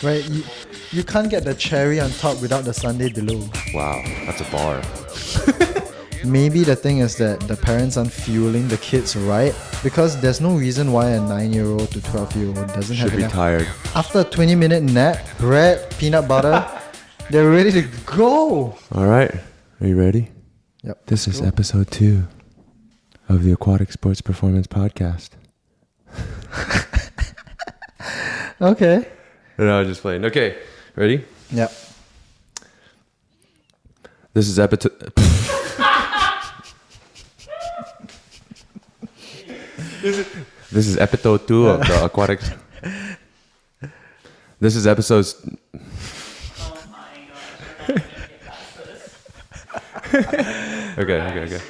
Right? You can't get the cherry on top without the sundae below. Wow, that's a bar. Maybe the thing is that the parents aren't fueling the kids right, because there's no reason why a 9-year-old to 12-year-old doesn't Should have be enough. tired. After a 20-minute nap, bread, peanut butter, they're ready to go. All right, are you ready? Yep. This is episode 2 of the Aquatic Sports Performance Podcast. Okay. No, just playing. Okay, ready? Yep. This is episode. This is episode 2 of the Aquatic. This is episodes. Oh my gosh.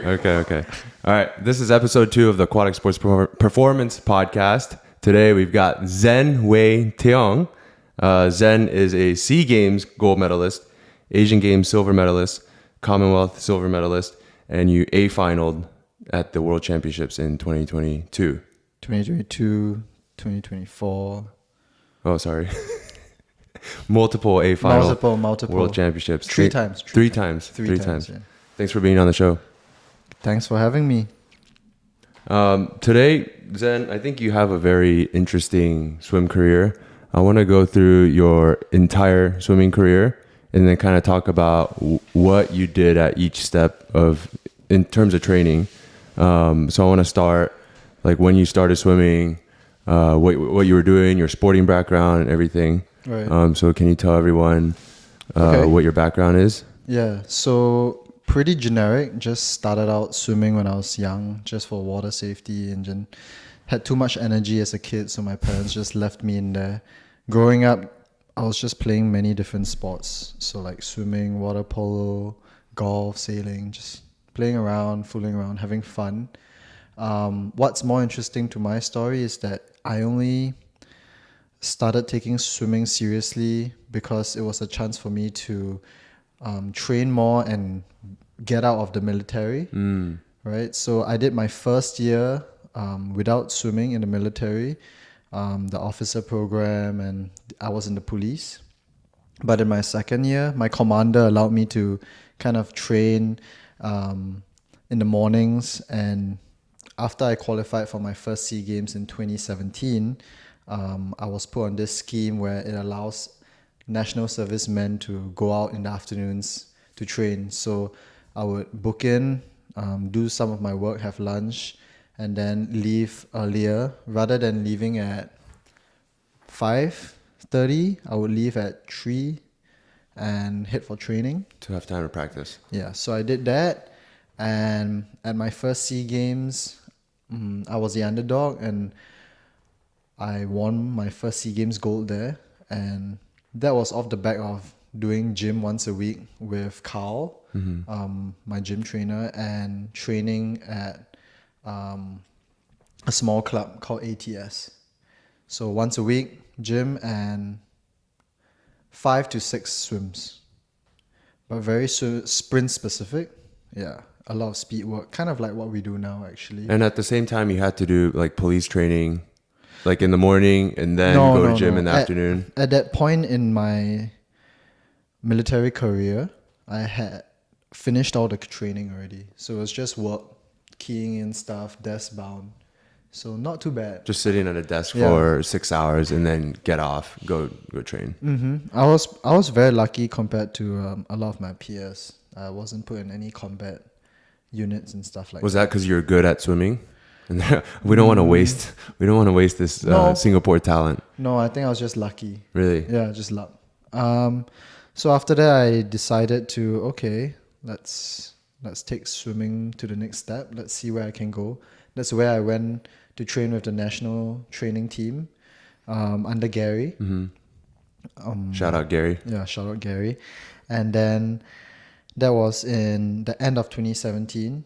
Okay. All right. This is episode 2 of the Aquatic Sports Performance Podcast. Today we've got Tzen Wei Teong. Zen is a SEA Games gold medalist, Asian Games silver medalist, Commonwealth silver medalist, and you A-finaled at the World Championships in 2022. 2022, 2024. Oh, sorry. Multiple A-final Multiple. World Championships. Three times. Three times. Yeah. Thanks for being on the show. Thanks for having me. Today, Zen, I think you have a very interesting swim career. I want to go through your entire swimming career and then kind of talk about what you did at each step in terms of training. So I want to start like when you started swimming, what you were doing, your sporting background and everything. Right. So can you tell everyone what your background is? Yeah, so pretty generic. Just started out swimming when I was young, just for water safety, and then had too much energy as a kid, so my parents just left me in there. Growing up, I was just playing many different sports, so like swimming, water polo, golf, sailing, just playing around, fooling around, having fun. What's more interesting to my story is that I only started taking swimming seriously because it was a chance for me to train more and get out of the military, right? So I did my first year without swimming in the military, the officer program, and I was in the police. But in my second year, my commander allowed me to kind of train in the mornings, and after I qualified for my first SEA Games in 2017, I was put on this scheme where it allows national servicemen to go out in the afternoons to train. So I would book in, do some of my work, have lunch, and then leave earlier. Rather than leaving at 5:30, I would leave at 3 and head for training. To have time to practice. Yeah, so I did that. And at my first SEA Games, I was the underdog, and I won my first SEA Games gold there. And that was off the back of doing gym once a week with Carl, my gym trainer, and training at a small club called ATS. So once a week, gym, and 5 to 6 swims. But very sprint specific. Yeah, a lot of speed work, kind of like what we do now actually. And at the same time, you had to do like police training, like in the morning, and then go to gym in the afternoon. At that point in my military career, I had finished all the training already. So it was just work, keying in stuff, desk bound. So not too bad. Just sitting at a desk for 6 hours and then get off, go train. I was very lucky compared to a lot of my peers. I wasn't put in any combat units and stuff like that. Was that because you're good at swimming? And we don't want to waste this Singapore talent. No, I think I was just lucky. Really? Yeah, just luck. So after that, I decided to let's take swimming to the next step. Let's see where I can go. That's where I went to train with the national training team under Gary. Shout out Gary. Yeah, shout out Gary. And then that was in the end of 2017.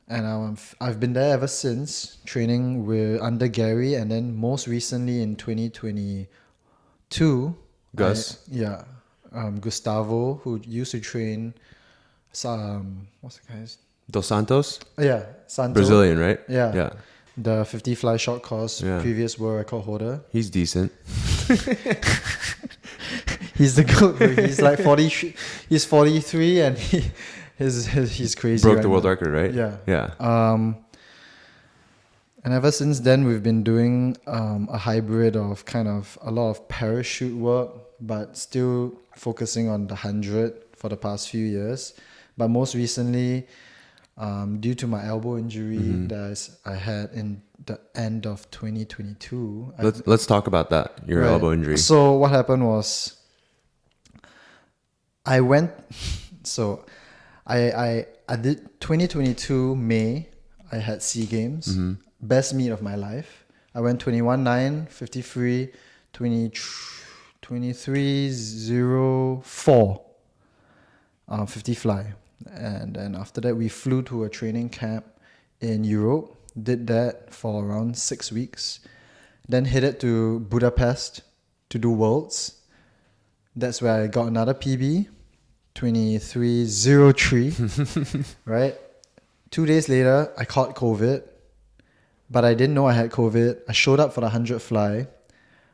And I've been there ever since, training under Gary. And then most recently in 2022, Gus? Gustavo, who used to train, what's the guy's? Dos Santos? Yeah, Santos. Brazilian, right? Yeah. Yeah. The 50 fly short course, Yeah. previous world record holder. He's decent. He's the GOAT, bro. He's like 40. He's 43 and he's crazy. Broke right the world now. record, right? Yeah. Yeah. And ever since then, we've been doing a hybrid of kind of a lot of parachute work, but still focusing on the 100 for the past few years. But most recently, due to my elbow injury that I had in the end of 2022. Let's talk about that. Your Right. elbow injury. So what happened was I went, so I did 2022 May, I had SEA Games, best meet of my life. I went 21.9, 53, 23.04, 50 fly. And then after that, we flew to a training camp in Europe, did that for around 6 weeks, then headed to Budapest to do Worlds. That's where I got another PB, 23.03, right? 2 days later, I caught COVID, but I didn't know I had COVID. I showed up for the 100 fly.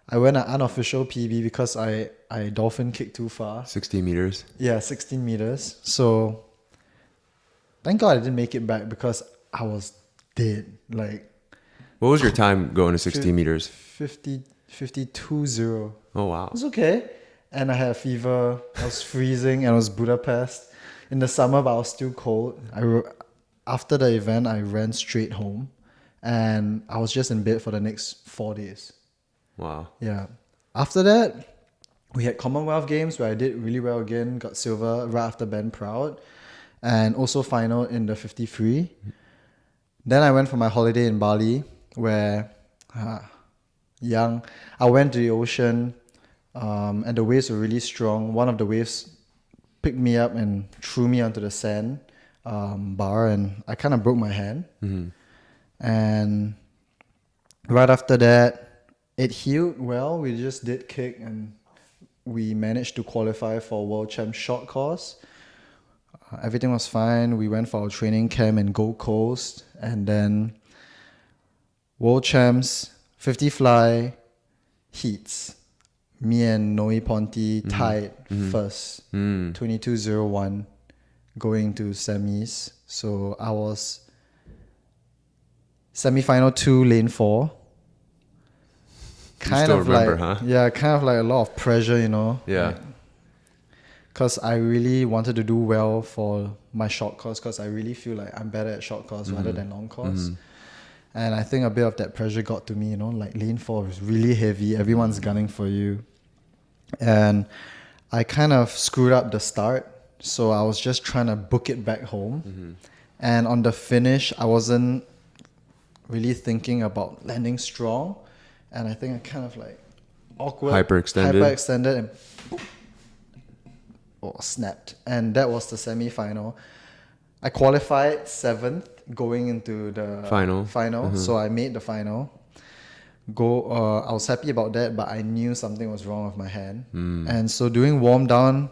I went an unofficial PB because I dolphin kicked too far. 60 meters. Yeah, 16 meters. So thank God I didn't make it back because I was dead. Like What was your time going to 60 meters? 52.0. Oh, wow. It was okay. And I had a fever. I was freezing and it was Budapest in the summer, but I was still cold. After the event, I ran straight home and I was just in bed for the next 4 days. Wow. Yeah. After that, we had Commonwealth Games where I did really well again, got silver right after Ben Proud, and also final in the 53. Then I went for my holiday in Bali where, young, I went to the ocean and the waves were really strong. One of the waves picked me up and threw me onto the sand bar and I kind of broke my hand. And right after that, it healed well. We just did kick and we managed to qualify for World Champ short course. Everything was fine. We went for our training camp in Gold Coast and then World Champs 50 fly heats. Me and Noe Ponti tied first, 22.01 going to semis. So I was semi-final 2, lane 4. Kind of remember, huh? Yeah, kind of like a lot of pressure, you know. Yeah. Because I really wanted to do well for my short course because I really feel like I'm better at short course rather than long course. And I think a bit of that pressure got to me, you know, like lane 4 is really heavy. Everyone's gunning for you. And I kind of screwed up the start. So I was just trying to book it back home. And on the finish, I wasn't really thinking about landing strong. And I think I kind of like awkward. Hyperextended and snapped. And that was the semi-final. I qualified 7th going into the final. So I made the final. I was happy about that, but I knew something was wrong with my hand. And so doing warm down,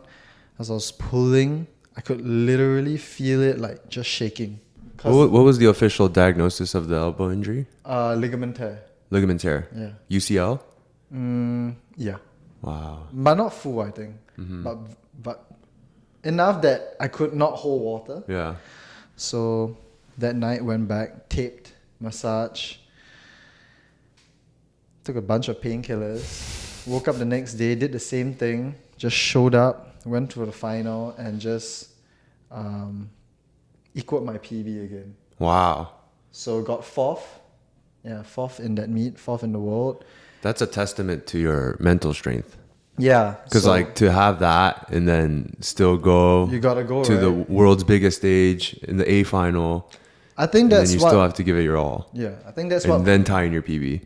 as I was pulling, I could literally feel it like just shaking. What was the official diagnosis of the elbow injury? Ligament tear. Ligament tear. Yeah. UCL? Yeah. Wow. But not full, I think. But enough that I could not hold water. Yeah. So that night went back, taped, massage, took a bunch of painkillers, woke up the next day, did the same thing, just showed up, went to the final and just equaled my PB again. Wow. So got 4th. Yeah, 4th in that meet, 4th in the world. That's a testament to your mental strength. Yeah. Because like to have that and then still go you gotta go to right? the world's biggest stage in the A final. I think And that's then you what, still have to give it your all. Yeah, I think that's And what then tie in your PB.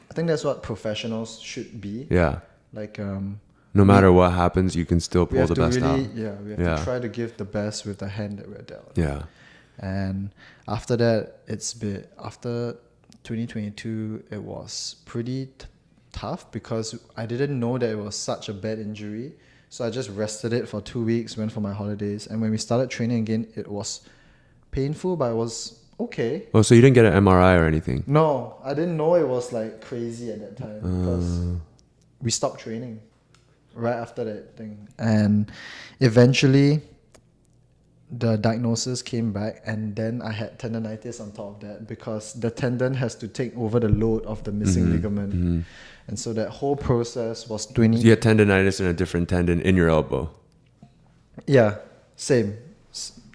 I think that's what professionals should be. Yeah. Like No matter what happens, you can still we pull have the to best really, out. yeah, we have Yeah. to try to give the best with the hand that we're dealt. Yeah. And after that, after 2022, it was pretty tough because I didn't know that it was such a bad injury. So I just rested it for 2 weeks, went for my holidays. And when we started training again, it was painful, but it was okay. Oh, so you didn't get an MRI or anything? No, I didn't know it was like crazy at that time because we stopped training right after that thing. And eventually the diagnosis came back, and then I had tendonitis on top of that because the tendon has to take over the load of the missing ligament. And so that whole process was 20. You had tendonitis in a different tendon in your elbow. Yeah, same.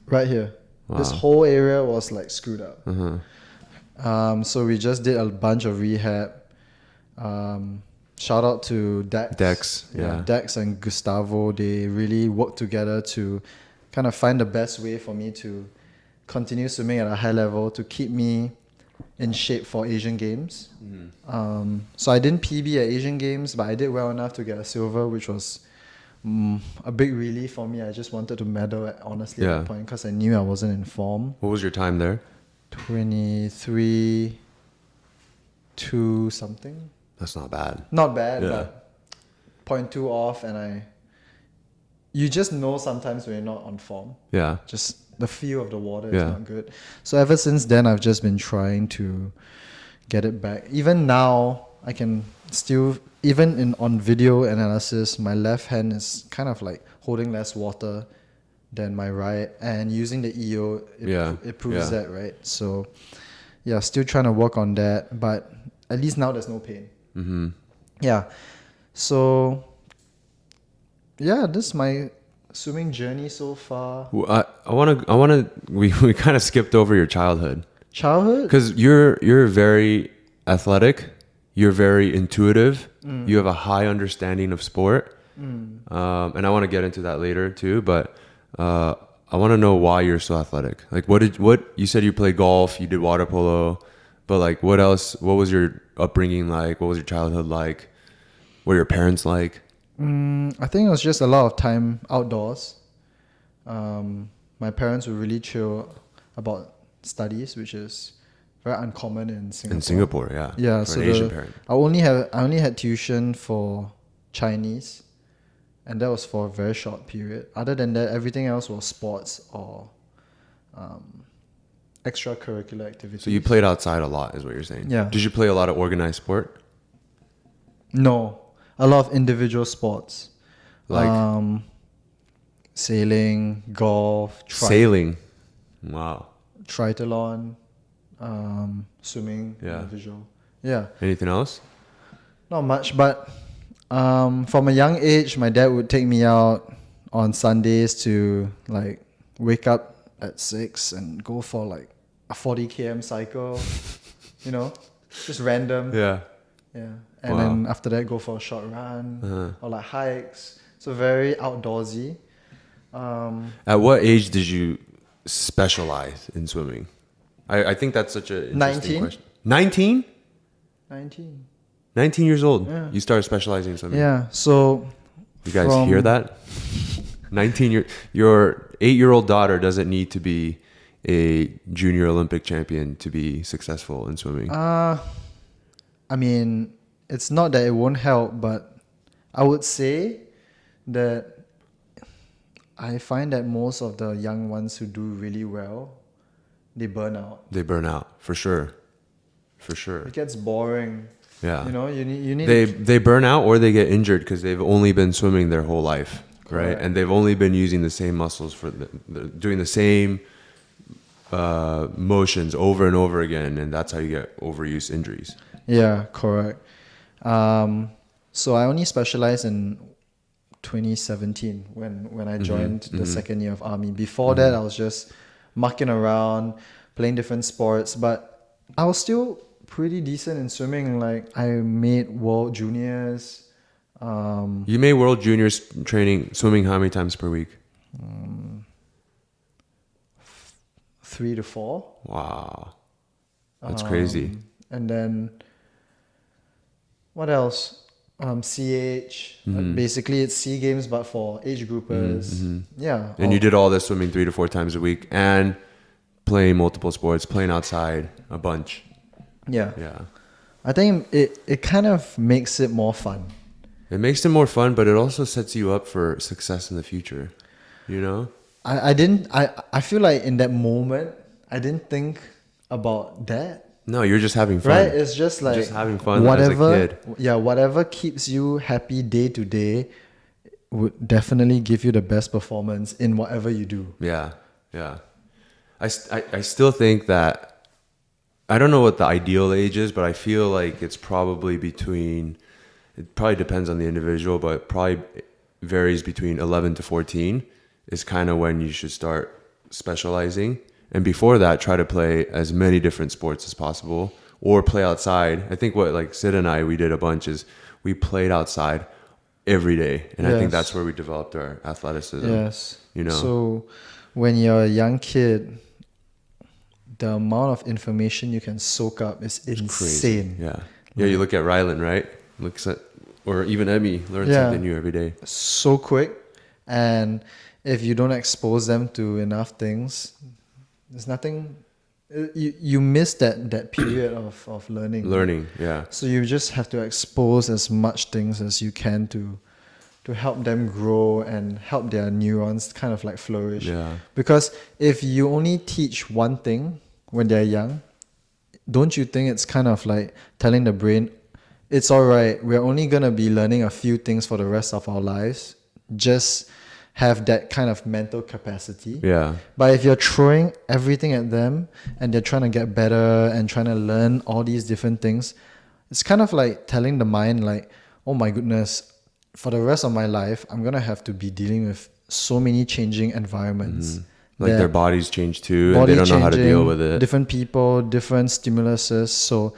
Right here. This Wow. whole area was like screwed up. Uh-huh. So we just did a bunch of rehab. Shout out to Dex. Yeah. Dex and Gustavo. They really worked together to kind of find the best way for me to continue swimming at a high level to keep me in shape for Asian Games. So I didn't PB at Asian Games, but I did well enough to get a silver, which was a big relief for me. I just wanted to medal, honestly, at that point, because I knew I wasn't in form. What was your time there? 23, 2 something. That's not bad. Not bad, Yeah. but 0.2 off, and you just know sometimes when you're not on form. Yeah. Just the feel of the water is Yeah. not good. So ever since then, I've just been trying to get it back. Even now, I can still, even on video analysis, my left hand is kind of like holding less water than my right, and using the EO, it proves that, right? So yeah, still trying to work on that, but at least now there's no pain. Yeah. So yeah, this is my swimming journey so far. Well, I want to. We kind of skipped over your childhood Childhood? because you're very athletic. You're very intuitive. You have a high understanding of sport, and I want to get into that later too. But I want to know why you're so athletic. Like, what you said you played golf, you did water polo, but like, what else? What was your upbringing like? What was your childhood like? What were your parents like? I think it was just a lot of time outdoors. My parents were really chill about studies, which is very uncommon in Singapore. In Singapore, yeah. Yeah, For so an Asian parent. I only had tuition for Chinese, and that was for a very short period. Other than that, everything else was sports or extracurricular activities. So you played outside a lot, is what you're saying. Yeah. Did you play a lot of organized sport? No, a lot of individual sports, Like sailing, golf, sailing. Wow. triathlon, swimming, Yeah. individual. Yeah, Anything else? not much, but from a young age, my dad would take me out on Sundays to like wake up at 6 and go for like a 40 km cycle, just random. Yeah. Yeah. And Wow. then after that, go for a short run or like hikes. So very outdoorsy. At what age did you specialize in swimming? I think that's such an interesting 19. question. 19? 19. 19 years old. Yeah. You started specializing in swimming. Yeah. So You guys hear that? 19 your 8-year-old daughter doesn't need to be a junior Olympic champion to be successful in swimming. I mean, it's not that it won't help, but I would say that I find that most of the young ones who do really well, they burn out. They burn out, for sure. For sure. It gets boring. Yeah. You need They burn out or they get injured because they've only been swimming their whole life, right? Correct. And they've only been using the same muscles doing the same motions over and over again, and that's how you get overuse injuries. Yeah, correct. So I only specialized in 2017 when I joined the second year of army. Before that, I was just mucking around, playing different sports, but I was still pretty decent in swimming. Like I made world juniors. You made World Juniors swimming how many times per week? 3 to 4. Wow. That's crazy. And then what else? CH. Basically, it's SEA Games, but for age groupers. Yeah. And you did all this swimming 3 to 4 times a week and playing multiple sports, playing outside a bunch. Yeah. Yeah. I think it kind of makes it more fun. It makes it more fun, but it also sets you up for success in the future. You know? I feel like in that moment, I didn't think about that. No, you're just having fun. right? It's just like Just having fun whatever, as a kid. yeah, whatever keeps you happy day to day would definitely give you the best performance in whatever you do. Yeah, yeah. I still think that, I don't know what the ideal age is, but I feel like it's probably between, it probably depends on the individual, but it probably varies between 11 to 14 is kind of when you should start specializing. And before that, try to play as many different sports as possible or play outside. I think what like Sid and I, we did a bunch is we played outside every day. And I think Yes. that's where we developed our athleticism. Yes. You know? So when you're a young kid, the amount of information you can soak up is Crazy. insane. Yeah. Yeah, you look at Rylan, right? Looks at, or even Emmy, learn Yeah. something new every day. So quick. And if you don't expose them to enough things, there's nothing. You miss that period of learning. Learning, yeah. So you just have to expose as much things as you can to help them grow and help their neurons kind of like flourish. Yeah. Because if you only teach one thing when they're young, don't you think it's kind of like telling the brain, it's all right, we're only going to be learning a few things for the rest of our lives. Just have that kind of mental capacity. Yeah. But if you're throwing everything at them and they're trying to get better and trying to learn all these different things, it's kind of like telling the mind like, oh my goodness, for the rest of my life, I'm going to have to be dealing with so many changing environments. Like that their bodies change too, and they body don't know how to deal with changing, it. different people, different stimuluses. So,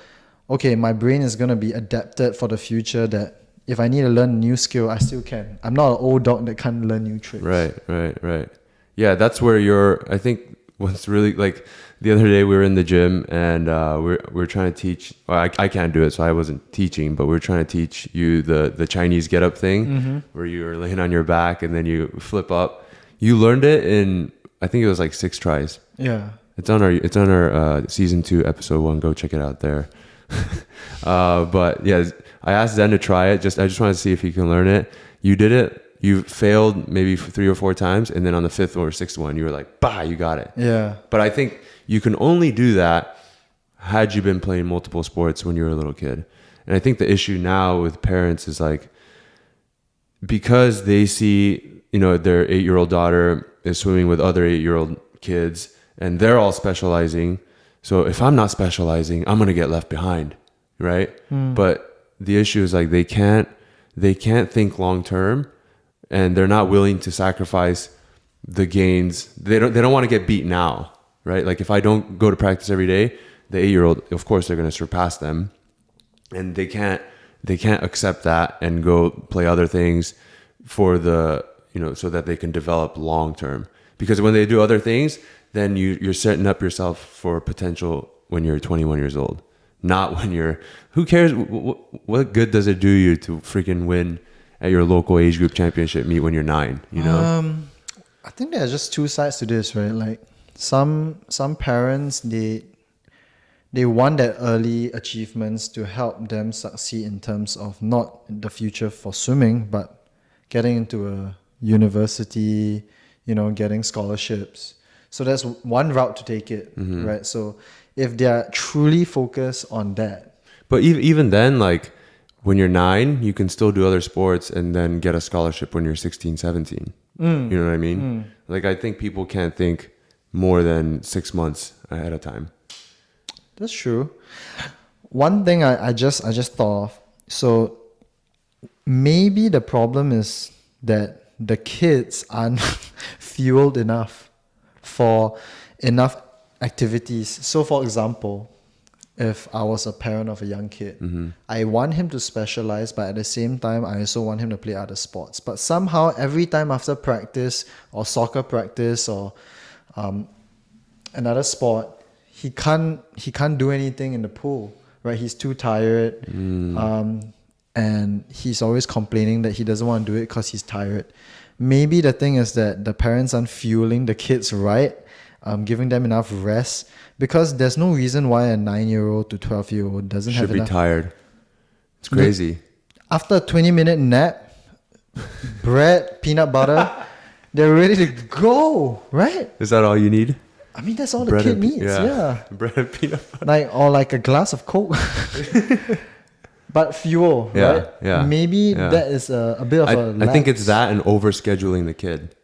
okay, my brain is going to be adapted for the future that if I need to learn a new skill, I still can. I'm not an old dog that can't learn new tricks. Right. Yeah, that's where I think what's really like the other day we were in the gym and we're trying to teach, well, I can't do it, so I wasn't teaching, but we're trying to teach you the Chinese get up thing where you're laying on your back and then you flip up. You learned it in, I think it was like 6 tries. Yeah. It's on our season 2 episode 1. Go check it out there. But yeah, I asked Zen to try it. I just wanted to see if he can learn it. You did it. You failed maybe 3 or 4 times, and then on the 5th or 6th one, you were like, "Bah, you got it." Yeah. But I think you can only do that had you been playing multiple sports when you were a little kid. And I think the issue now with parents is like, because they see, their 8-year-old daughter is swimming with other 8-year-old kids, and they're all specializing. So if I'm not specializing, I'm gonna get left behind, right? But the issue is like they can't think long term, and they're not willing to sacrifice the gains. They don't want to get beat now, right? Like if I don't go to practice every day, the 8-year-old, of course, they're gonna surpass them, and they can't accept that and go play other things for the so that they can develop long term. Because when they do other things, then you're setting up yourself for potential when you're 21 years old. Not when you're, who cares? What good does it do you to freaking win at your local age group championship meet when you're 9, I think there are just two sides to this, right? Like some parents, they want that early achievements to help them succeed in terms of not the future for swimming, but getting into a university, getting scholarships. So that's one route to take it, right? So if they're truly focused on that. But even then, like when you're 9, you can still do other sports and then get a scholarship when you're 16, 17. You know what I mean? Like I think people can't think more than 6 months ahead of time. That's true. One thing I just thought of. So maybe the problem is that the kids aren't fueled enough for enough activities. So for example, if I was a parent of a young kid, I want him to specialize, but at the same time, I also want him to play other sports. But somehow every time after practice or soccer practice or another sport, he can't do anything in the pool, right? He's too tired. And he's always complaining that he doesn't want to do it because he's tired. Maybe the thing is that the parents aren't fueling the kids right, giving them enough rest, because there's no reason why a 9-year-old to 12-year-old doesn't have Should be enough. tired. It's crazy. After a 20-minute nap, bread, peanut butter, they're ready to go, right? Is that all you need? I mean, that's all the Bread kid and needs. Yeah. bread and peanut butter. Like, or like a glass of Coke. But fuel, Yeah, right? yeah, Maybe yeah. that is a bit of a I think it's lapse. that and over scheduling the kid.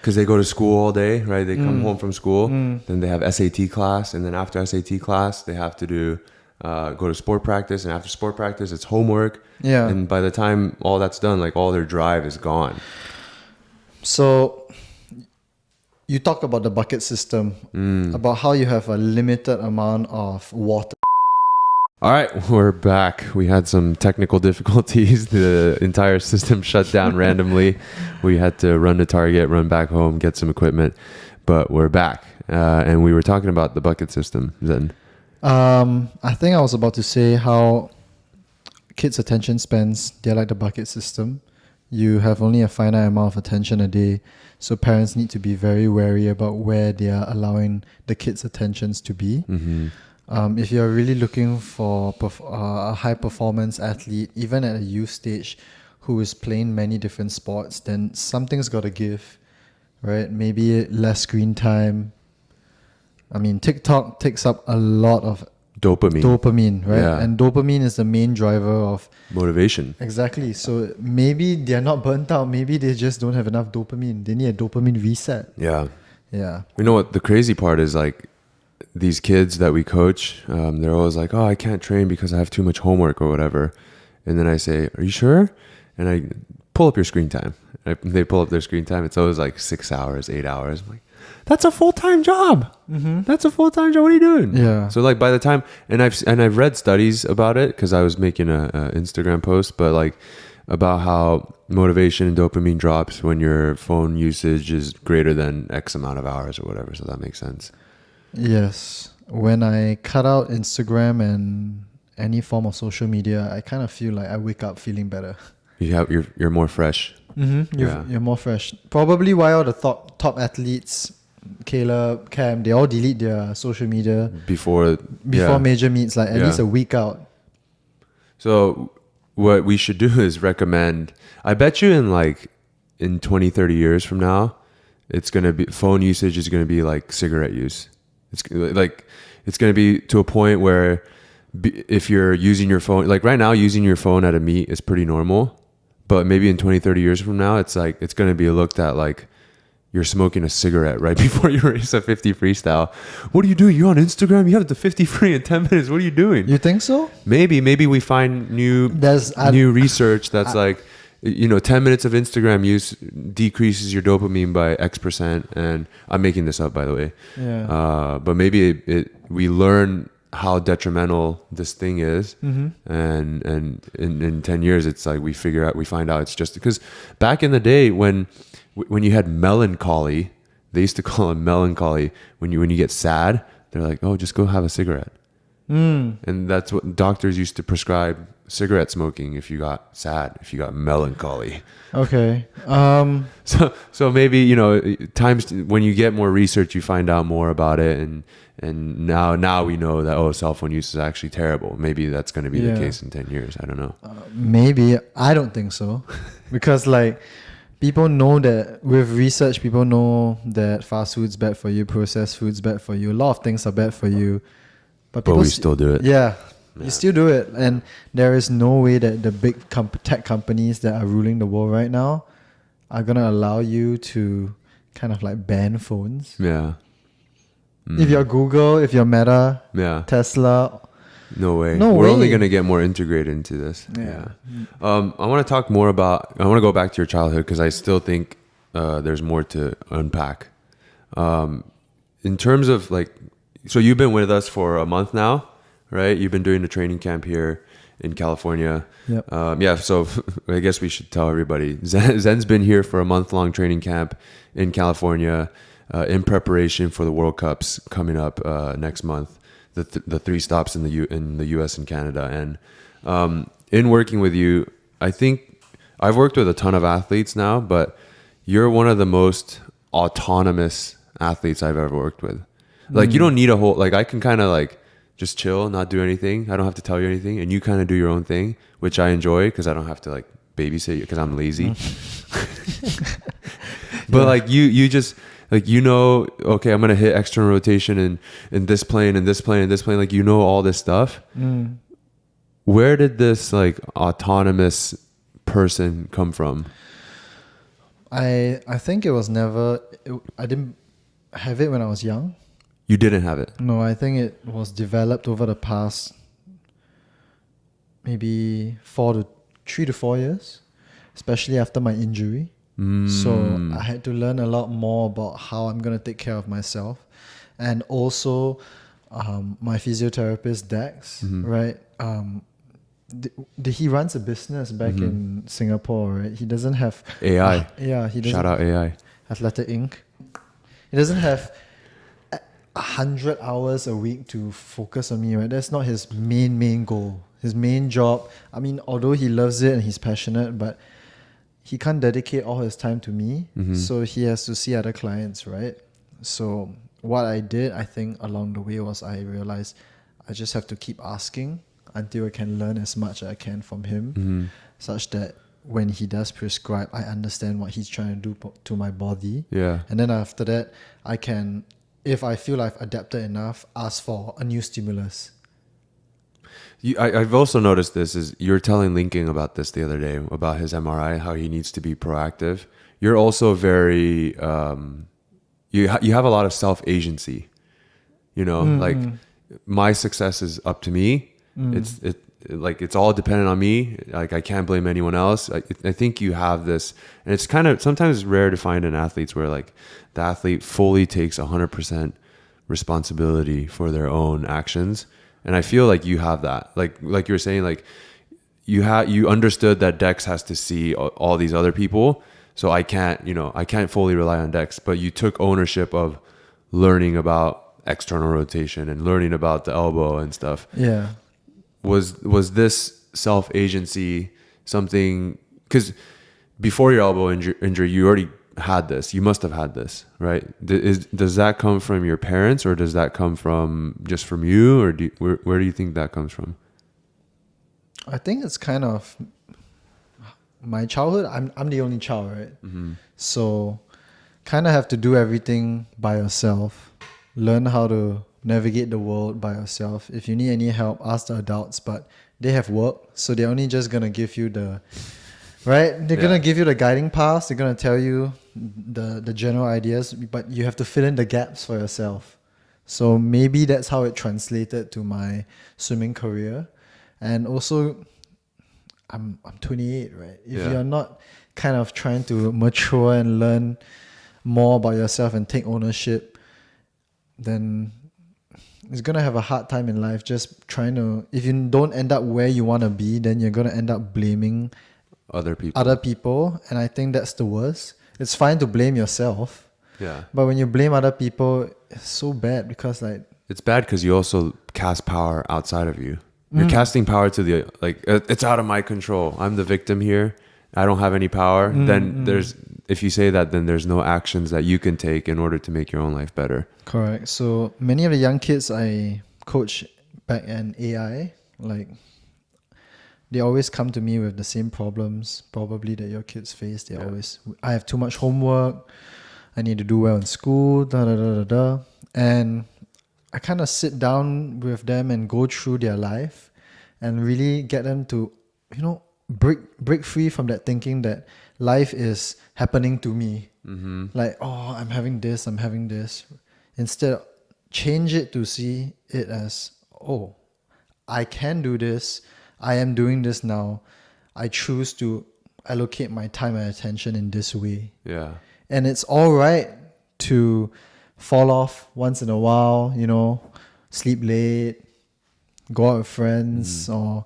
Because they go to school all day, right? They come home from school, then they have SAT class, and then after SAT class, they have to do go to sport practice, and after sport practice, it's homework. Yeah. And by the time all that's done, like all their drive is gone. So you talk about the bucket system, about how you have a limited amount of water. All right, we're back. We had some technical difficulties. The entire system shut down randomly. We had to run to Target, run back home, get some equipment, but we're back. And we were talking about the bucket system, Zen. I think I was about to say how kids' attention spans, they're like the bucket system. You have only a finite amount of attention a day, so parents need to be very wary about where they are allowing the kids' attentions to be. If you're really looking for a high performance athlete, even at a youth stage, who is playing many different sports, then something's got to give, right? Maybe less screen time. I mean, TikTok takes up a lot of dopamine, right? Yeah. And dopamine is the main driver of Motivation. exactly. So maybe they're not burnt out. Maybe they just don't have enough dopamine. They need a dopamine reset. Yeah. Yeah. You know what? The crazy part is like these kids that we coach, they're always like, oh, I can't train because I have too much homework or whatever. And then I say, are you sure? And I pull up your screen time. They pull up their screen time. It's always like 6 hours, 8 hours. I'm like, that's a full-time job. That's a full-time job. What are you doing? Yeah. So like by the time, and I've read studies about it because I was making a Instagram post, but like about how motivation and dopamine drops when your phone usage is greater than X amount of hours or whatever. So that makes sense. Yes. When I cut out Instagram and any form of social media, I kind of feel like I wake up feeling better. You're more fresh. You're more fresh. Probably why all the top athletes, Caleb, Cam, they all delete their social media before major meets, like at least a week out. So what we should do is recommend, I bet you in 20, 30 years from now, it's going to be, phone usage is going to be like cigarette use. It's going to be to a point where if you're using your phone, like right now, using your phone at a meet is pretty normal, but maybe in 20, 30 years from now, it's like, it's going to be looked at like you're smoking a cigarette right before you race a 50 freestyle. What are you doing? You're on Instagram? You have the 50 free in 10 minutes. What are you doing? You think so? Maybe we find new research that's 10 minutes of Instagram use decreases your dopamine by X%. And I'm making this up, by the way. Yeah. But maybe we learn how detrimental this thing is. And in 10 years, it's like we find out it's just because back in the day when you had melancholy, they used to call it melancholy. When you get sad, they're like, oh, just go have a cigarette. And that's what doctors used to prescribe cigarette smoking if you got sad, if you got melancholy. Okay. So maybe, times when you get more research, you find out more about it. And now we know that, cell phone use is actually terrible. Maybe that's going to be the case in 10 years. I don't know. Maybe. I don't think so. Because people know that with research, people know that fast food's bad for you, processed food's bad for you. A lot of things are bad for you. But we still do it. Yeah. You still do it. And there is no way that the big tech companies that are ruling the world right now are going to allow you to kind of ban phones. Yeah. If you're Google, if you're Meta, Tesla. No way. No We're way. only going to get more integrated into this. Yeah. I want to talk more about, I want to go back to your childhood because I still think there's more to unpack. In terms of so you've been with us for a month now, right? You've been doing the training camp here in California. Yep. So I guess we should tell everybody. Zen's been here for a month-long training camp in California in preparation for the World Cups coming up next month. The 3 stops in the U.S. and Canada. And in working with you, I think I've worked with a ton of athletes now, but you're one of the most autonomous athletes I've ever worked with. You don't need a whole, I can kind of just chill, not do anything. I don't have to tell you anything. And you kind of do your own thing, which I enjoy because I don't have to babysit you because I'm lazy. But you just, Like, okay, I'm gonna hit external rotation in this plane and this plane and this plane. Like, all this stuff. Where did this like autonomous person come from? I think it was never. I didn't have it when I was young. You didn't have it. No, I think it was developed over the past maybe 3 to 4 years, especially after my injury. So I had to learn a lot more about how I'm going to take care of myself. And also my physiotherapist, Dex, right? He runs a business back in Singapore, right? He doesn't have... AI. Yeah, he doesn't... Shout out AI. Athletic Inc. He doesn't have 100 hours a week to focus on me, right? That's not his main goal. His main job, I mean, although he loves it and he's passionate, but he can't dedicate all his time to me. So he has to see other clients, right? So what I did, I think along the way was I realized I just have to keep asking until I can learn as much as I can from him, such that when he does prescribe, I understand what he's trying to do to my body. Yeah. And then after that, I can, if I feel I've adapted enough, ask for a new stimulus. I've also noticed this is you're telling Linking about this the other day about his MRI, how he needs to be proactive. You're also very, you have a lot of self-agency, like my success is up to me. It's all dependent on me. Like I can't blame anyone else. I think you have this, and it's kind of sometimes rare to find in athletes where like the athlete fully takes 100% responsibility for their own actions. And I feel like you have that. Like you were saying, like you understood that Dex has to see all these other people. So I can't fully rely on Dex, but you took ownership of learning about external rotation and learning about the elbow and stuff. Yeah. Was this self-agency something, because before your elbow injury, you already had this. You must have had this, right? Does that come from your parents, or does that come from just from you, or where do you think that comes from? I think it's kind of my childhood. I'm the only child, right? So kind of have to do everything by yourself. Learn how to navigate the world by yourself. If you need any help, ask the adults, but they have work, so they're only just gonna give you the right. They're gonna give you the guiding paths. They're gonna tell you the general ideas, but you have to fill in the gaps for yourself. So maybe that's how it translated to my swimming career. And also, I'm 28, right? If you're not kind of trying to mature and learn more about yourself and take ownership, then it's gonna have a hard time in life. Just trying to, if you don't end up where you want to be, then you're gonna end up blaming other people, and I think that's the worst. It's fine to blame yourself, but when you blame other people, it's so bad, because like it's bad because you also cast power outside of you. You're casting power to the, like, it's out of my control. I'm the victim here. I don't have any power. Then if you say that, then there's no actions that you can take in order to make your own life better. Correct. So many of the young kids I coach back in AI, like, they always come to me with the same problems probably that your kids face. They always, I have too much homework, I need to do well in school, and I kind of sit down with them and go through their life and really get them to, break free from that thinking that life is happening to me. Like, oh, I'm having this. Instead, change it to see it as, oh, I can do this. I am doing this now. I choose to allocate my time and attention in this way. Yeah. And it's all right to fall off once in a while, sleep late, go out with friends, or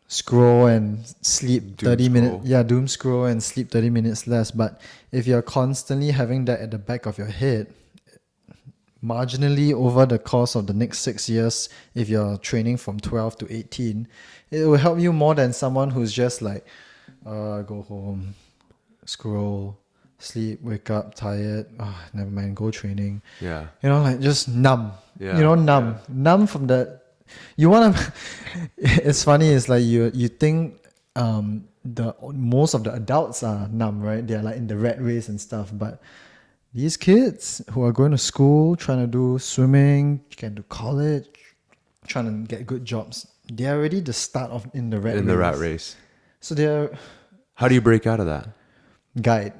scroll and sleep 30 minutes. Yeah, doom scroll and sleep 30 minutes less. But if you're constantly having that at the back of your head, marginally over the course of the next 6 years, if you're training from 12 to 18, it will help you more than someone who's just like, go home, scroll, sleep, wake up, tired, never mind, go training. Yeah. Like just numb. Yeah. Numb. Yeah. Numb from the... You want to... It's funny, it's like you think most of the adults are numb, right? They're like in the rat race and stuff, but these kids who are going to school, trying to do swimming, can do college, trying to get good jobs, they're already the start of in the rat in race. the rat race. So they're How do you break out of that? guide.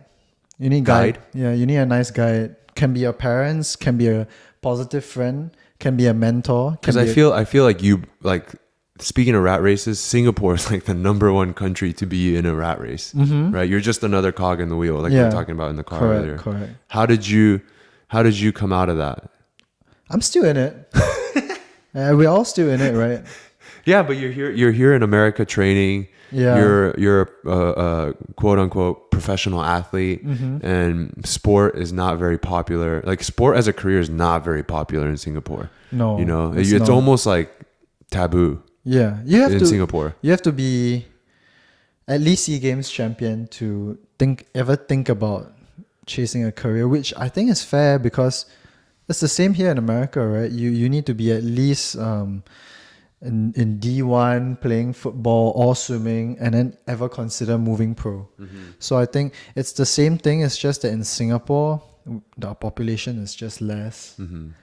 You need guide. Yeah, you need a nice guide. Can be your parents, can be a positive friend, can be a mentor. Because I feel like you like speaking of rat races, Singapore is like the number one country to be in a rat race, right? You're just another cog in the wheel, like we were talking about in the car earlier. Correct. How did you come out of that? I'm still in it. We're all still in it, right? Yeah, but you're here in America training. Yeah. You're a quote unquote professional athlete, and sport is not very popular. Like sport as a career is not very popular in Singapore. No, you know, it's it's not. almost like taboo. Yeah, you have in to. Singapore. You have to be at least SEA Games champion to ever think about chasing a career, which I think is fair because it's the same here in America, right? You need to be at least in D1 playing football or swimming and then ever consider moving pro. So I think it's the same thing. It's just that in Singapore, the population is just less.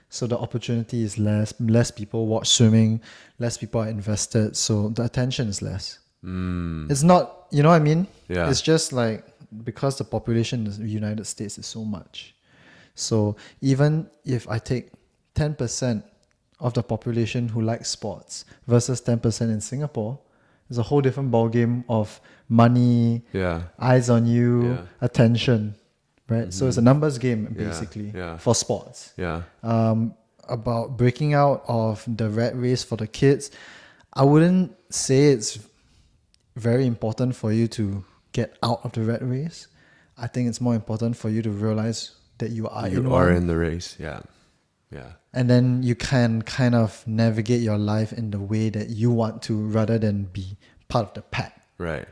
So the opportunity is less. Less people watch swimming. Less people are invested. So the attention is less. It's not, you know what I mean? Yeah. It's just like because the population in the United States is so much. So even if I take 10% of the population who likes sports versus 10% in Singapore, it's a whole different ballgame of money, eyes on you, attention, right? So it's a numbers game basically for sports. About breaking out of the rat race for the kids, I wouldn't say it's very important for you to get out of the rat race. I think it's more important for you to realize that you are in the race. Yeah. And then you can kind of navigate your life in the way that you want to rather than be part of the pack. Right.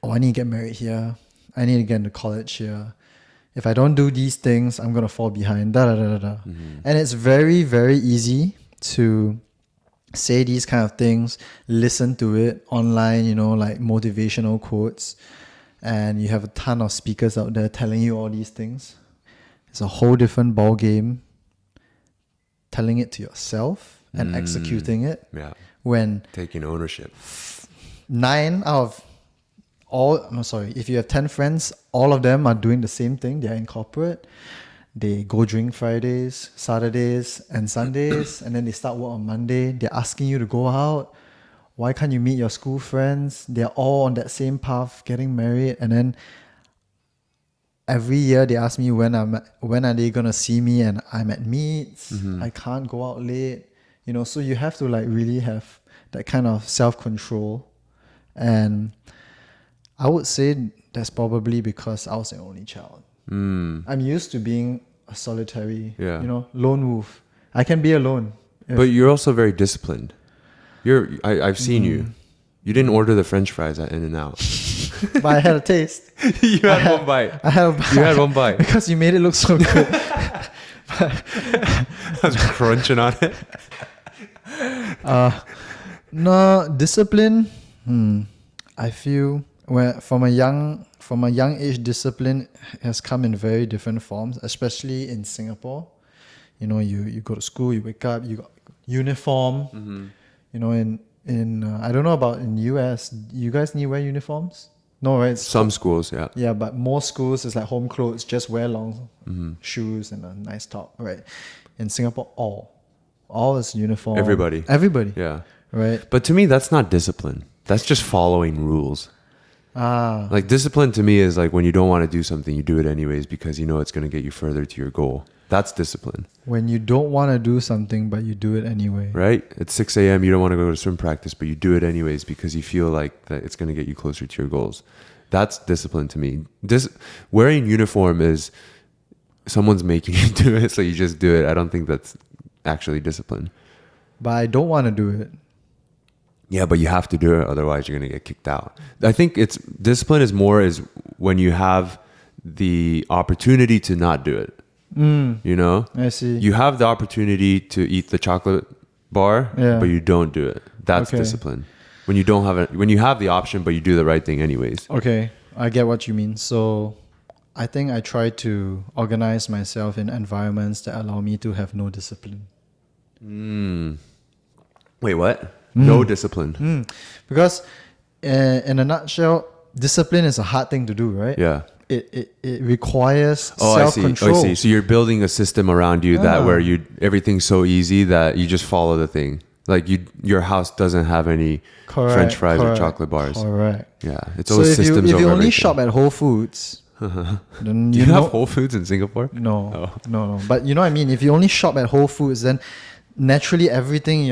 Oh, I need to get married here. I need to get into college here. If I don't do these things, I'm going to fall behind. And it's very, very easy to say these kind of things, listen to it online, you know, like motivational quotes. And you have a ton of speakers out there telling you all these things. It's a whole different ball game. Telling it to yourself and executing it. Yeah. When taking ownership. 9 out of if you have 10 friends, all of them are doing the same thing. They're in corporate. They go drink Fridays, Saturdays, and Sundays, and then they start work on Monday. They're asking you to go out. Why can't you meet your school friends? They're all on that same path, getting married, and then every year they ask me when are they gonna see me, and I'm at meets. I can't go out late, you know. So you have to like really have that kind of self-control, and I would say that's probably because I was the only child. I'm used to being a solitary, lone wolf. I can be alone. But you're also very disciplined. I've seen you. You didn't order the French fries at In-N-Out. But I had a taste. You had one bite. I had a bite. You had one bite. Because you made it look so good. I was crunching on it. No, discipline. I feel from a young age, discipline has come in very different forms, especially in Singapore. You know, you go to school, you wake up, you got uniform. You know, in I don't know about in US. You guys need to wear uniforms? No, right? Some schools, yeah. Yeah, but most schools is like home clothes, just wear long shoes and a nice top, right? In Singapore, all is uniform. Everybody. Yeah. Right. But to me, that's not discipline. That's just following rules. Like discipline to me is like when you don't want to do something, you do it anyways because you know it's going to get you further to your goal. That's discipline. When you don't want to do something, but you do it anyway. Right? It's 6 a.m. You don't want to go to swim practice, but you do it anyways because you feel like that it's going to get you closer to your goals. That's discipline to me. Wearing uniform is someone's making you do it, so you just do it. I don't think that's actually discipline. But I don't want to do it. Yeah, but you have to do it, otherwise you're going to get kicked out. I think it's discipline is when you have the opportunity to not do it. You know? I see. You have the opportunity to eat the chocolate bar, but you don't do it. That's discipline. When you have the option, but you do the right thing anyways. Okay, I get what you mean. So I think I try to organize myself in environments that allow me to have no discipline. Wait, what? No discipline. Because in a nutshell, discipline is a hard thing to do, right? Yeah. It requires Oh, self-control. I see. So you're building a system around you that where everything's so easy that you just follow the thing. Like your house doesn't have any French fries or chocolate bars. Correct. Yeah, it's So always if systems you over only everything. shop at Whole Foods, then Do you you know have Whole Foods in Singapore? no. But you know what I mean. If you only shop at Whole Foods, then naturally everything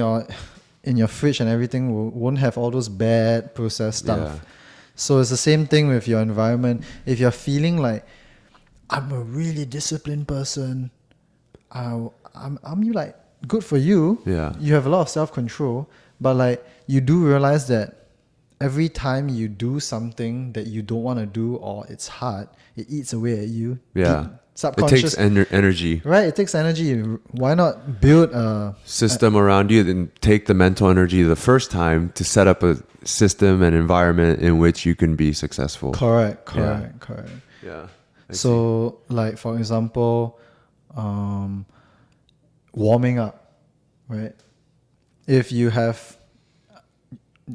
in your fridge and everything won't have all those bad processed stuff. Yeah. So it's the same thing with your environment. If you're feeling like I'm a really disciplined person, I'm like good for you. Yeah. You have a lot of self-control, but like you do realize that every time you do something that you don't want to do or it's hard, it eats away at you. Yeah. It Subconscious. takes energy. Right, it takes energy. Why not build a System around you, then take the mental energy the first time to set up a system and environment in which you can be successful. correct. Yeah. So, like for example, warming up, right? If you have,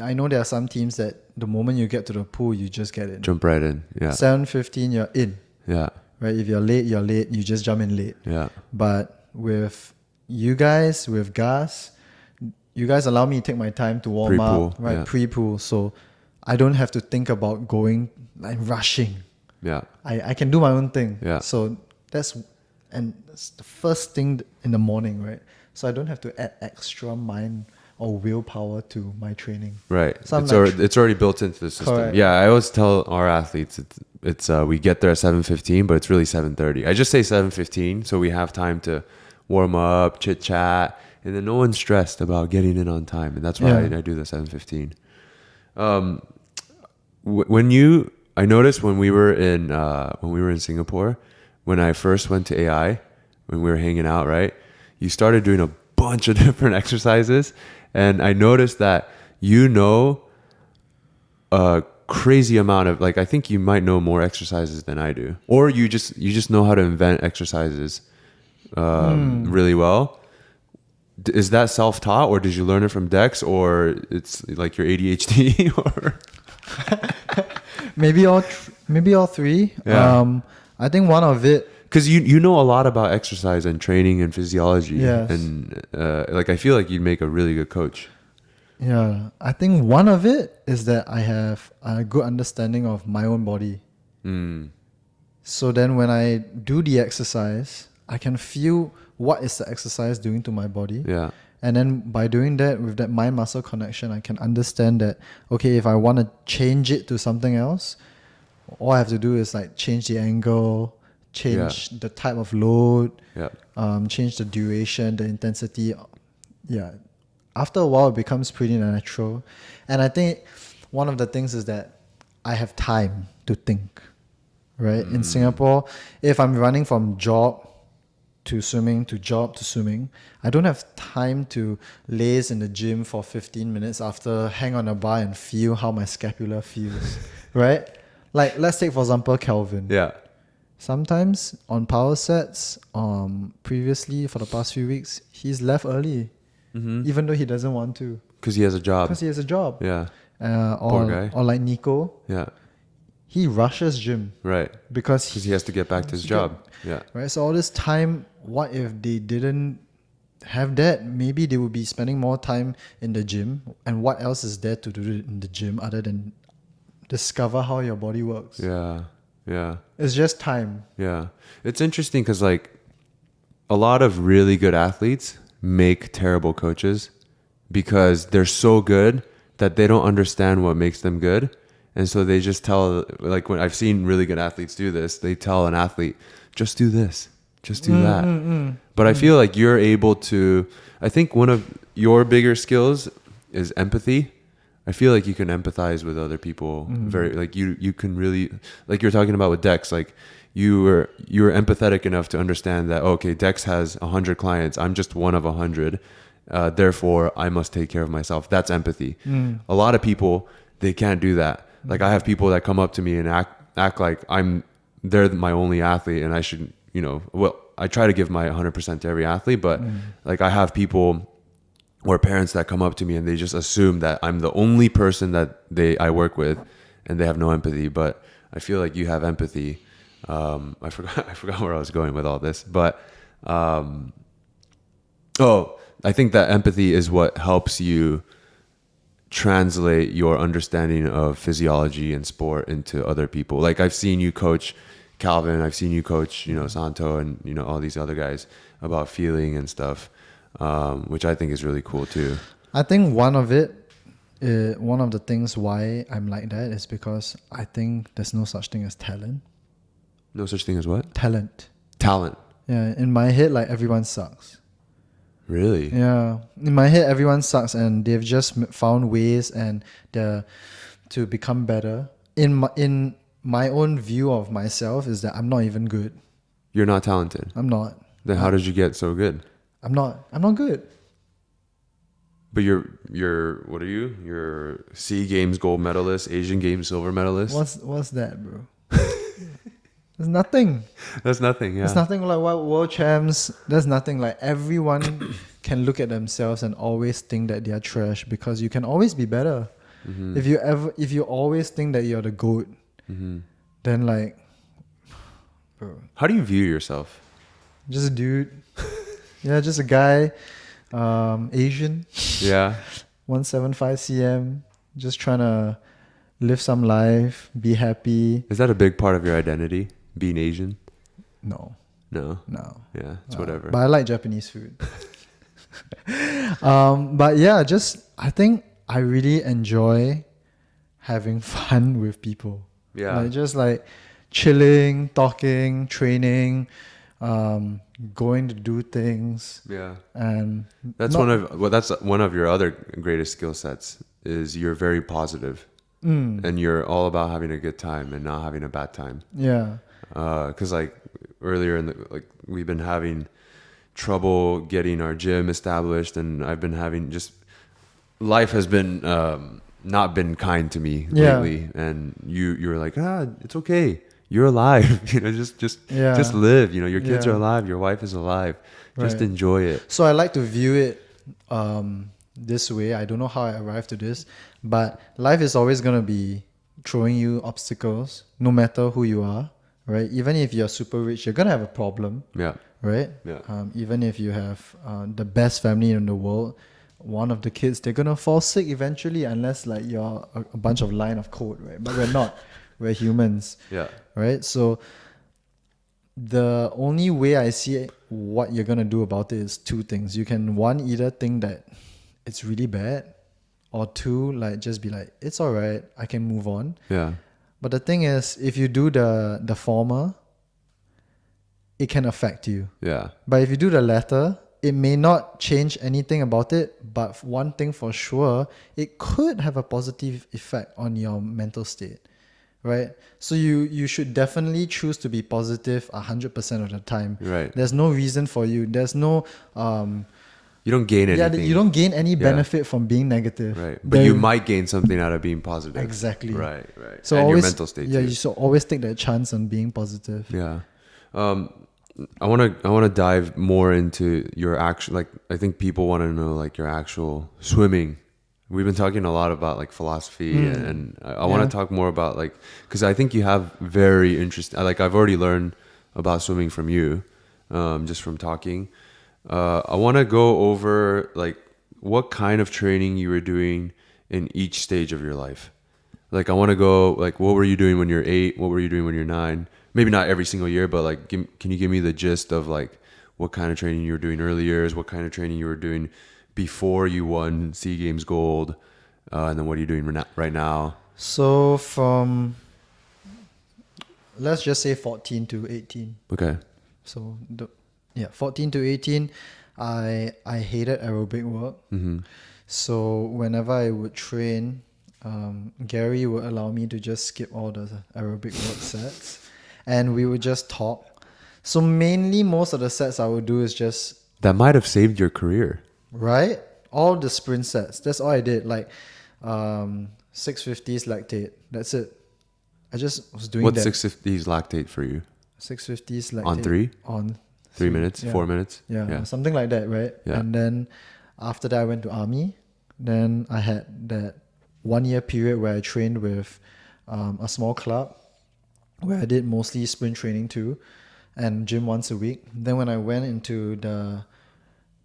I know there are some teams that the moment you get to the pool, you just get in. Jump right in. Yeah. 7:15, you're in, Yeah. right? If you're late, you're late. You just jump in late. Yeah. But with you guys, with Gus, you guys allow me to take my time to warm Pre-pool, up, right? yeah. Pre-pool, so I don't have to think about going like rushing. Yeah. I can do my own thing. Yeah. So that's the first thing in the morning, right? So I don't have to add extra mind or willpower to my training. Right. So I'm It's already built into the system. Correct. Yeah. I always tell our athletes it's we get there at 7:15, but it's really 7:30. I just say 7:15 so we have time to warm up, chit chat, and then no one's stressed about getting in on time, and that's why Yeah. I do the 7:15. I noticed when we were in Singapore, when I first went to AI, when we were hanging out, right? You started doing a bunch of different exercises, and I noticed that a crazy amount of, like, I think you might know more exercises than I do, or you just know how to invent exercises really well. Is that self-taught, or did you learn it from Dex, or it's like your ADHD, or maybe all three. Yeah. I think one of it. because you know a lot about exercise and training and physiology, Yes. and like I feel like you'd make a really good coach. Yeah, I think one of it is that I have a good understanding of my own body. So then when I do the exercise, I can feel what is the exercise doing to my body. Yeah. And then by doing that, with that mind-muscle connection, I can understand that, okay, if I want to change it to something else, all I have to do is like change the angle, change the type of load, Yeah. change the duration, the intensity. Yeah. After a while, it becomes pretty natural. And I think one of the things is that I have time to think, right? In Singapore, if I'm running from job to swimming, to job to swimming, I don't have time to laze in the gym for 15 minutes after, hang on a bar and feel how my scapula feels, right? Like, let's take, for example, Kelvin. Yeah. Sometimes on power sets, previously for the past few weeks, he's left early, even though he doesn't want to, Because he has a job. because he has a job. Yeah. Or, Poor guy. or like Nico, Yeah. he rushes gym Right. because Because he has to get back to his job. Yeah. right. So all this time, what if they didn't have that? Maybe they would be spending more time in the gym. And what else is there to do in the gym other than discover how your body works? Yeah. Yeah. It's just time. Yeah. It's interesting because, like, a lot of really good athletes make terrible coaches because they're so good that they don't understand what makes them good. And so they just tell, like, when I've seen really good athletes do this, they tell an athlete, just do this, just do that. But I feel like you're able to, I think one of your bigger skills is empathy. I feel like you can empathize with other people very, like you can really, like you're talking about with Dex, like you were empathetic enough to understand that, okay, Dex has 100 clients. I'm just one of 100. Therefore I must take care of myself. That's empathy. A lot of people, they can't do that. Like I have people that come up to me and act like I'm they're my only athlete, and I should, well, I try to give my 100% to every athlete, but like I have people or parents that come up to me and they just assume that I'm the only person that I work with, and they have no empathy. But I feel like you have empathy. I forgot where I was going with all this, but I think that empathy is what helps you translate your understanding of physiology and sport into other people. Like I've seen you coach Calvin, I've seen you coach, Santo, and all these other guys about feeling and stuff, which I think is really cool too. I think one of the things why I'm like that is because I think there's no such thing as talent. No such thing as what? Talent. Yeah, in my head, like everyone sucks. Really? Yeah, in my head, everyone sucks, and they've just found ways to become better. In my own view of myself is that I'm not even good. You're not talented. I'm not. Then how did you get so good? I'm not good. But you're what are you? You're SEA Games gold medalist, Asian Games silver medalist. What's that, bro? There's nothing. That's nothing. Yeah. There's nothing like what world champs. There's nothing like everyone can look at themselves and always think that they are trash, because you can always be better. Mm-hmm. If you always think that you're the GOAT, then like, bro, How do you view yourself? just a dude. Yeah, just a guy, Asian, Yeah. 175 cm, just trying to live some life, be happy. Is that a big part of your identity, being Asian? No. No. Yeah, it's whatever. But I like Japanese food. But yeah, I think I really enjoy having fun with people. Yeah. Like just like chilling, talking, training, going to do things. Yeah. And That's one of your other greatest skill sets is you're very positive. And you're all about having a good time and not having a bad time. yeah. Because like earlier we've been having trouble getting our gym established, and I've been having life has been not been kind to me lately. And you were like, it's okay, you're alive. Just live. Your kids are alive, your wife is alive. Just enjoy it. So I like to view it this way. I don't know how I arrived to this, but life is always going to be throwing you obstacles, no matter who you are, right? Even if you're super rich, you're going to have a problem, Yeah. right? Yeah. Even if you have the best family in the world, one of the kids, they're going to fall sick eventually, unless like you're a bunch of line of code, right? But we're not. We're humans. Yeah. Right? So the only way I see what you're going to do about it is two things. You can, one, either think that it's really bad, or two, like just be like, it's all right, I can move on. Yeah. But the thing is, if you do the former, it can affect you. Yeah. But if you do the latter, it may not change anything about it, but one thing for sure, it could have a positive effect on your mental state. Right? So you should definitely choose to be positive 100% of the time. Right. There's no reason for you. There's no You don't gain anything. you don't gain any benefit from being negative. Right. But you might gain something out of being positive. Exactly. Right. So and always, your mental state yeah, too. you should always take that chance on being positive. Yeah. I want to dive more into your actual, like, I think people want to know like your actual swimming. We've been talking a lot about like philosophy and I want to talk more about like, cause I think you have very interesting, like I've already learned about swimming from you, just from talking. I want to go over like what kind of training you were doing in each stage of your life. Like I want to go like, what were you doing when you're 8? What were you doing when you're 9? Maybe not every single year, but like, can you give me the gist of like what kind of training you were doing early years, what kind of training you were doing before you won SEA Games gold, and then what are you doing right now? So from, let's just say 14 to 18. Okay. So 14 to 18, I hated aerobic work. Mm-hmm. So whenever I would train, Gary would allow me to just skip all the aerobic work sets, and we would just talk. So mainly most of the sets I would do is just... That might have saved your career. Right? All the sprint sets. That's all I did. Like 650s lactate. That's it. I just was doing What's that. 650s lactate for you? 650s like On three? on 3 minutes? yeah. 4 minutes? Yeah, something like that, right? Yeah. And then after that, I went to army. Then I had that 1 year period where I trained with a small club where I did mostly sprint training too, and gym once a week. Then when I went into the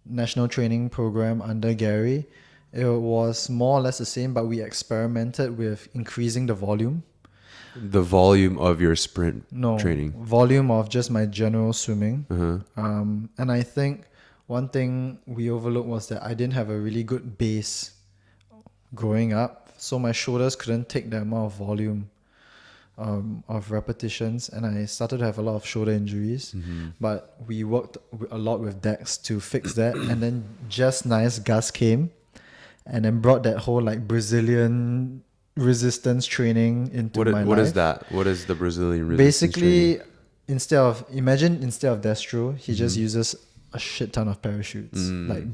national training program under Gary, it was more or less the same, but we experimented with increasing the volume. The volume of your sprint No, training. volume of just my general swimming. Uh-huh. And I think one thing we overlooked was that I didn't have a really good base growing up, so my shoulders couldn't take the amount of volume of repetitions, and I started to have a lot of shoulder injuries. But we worked a lot with Dex to fix that, and then just nice Gus came and then brought that whole like Brazilian resistance training into my life. What is that? What is the Brazilian resistance Basically, training? instead of destro, he just uses a shit ton of parachutes, like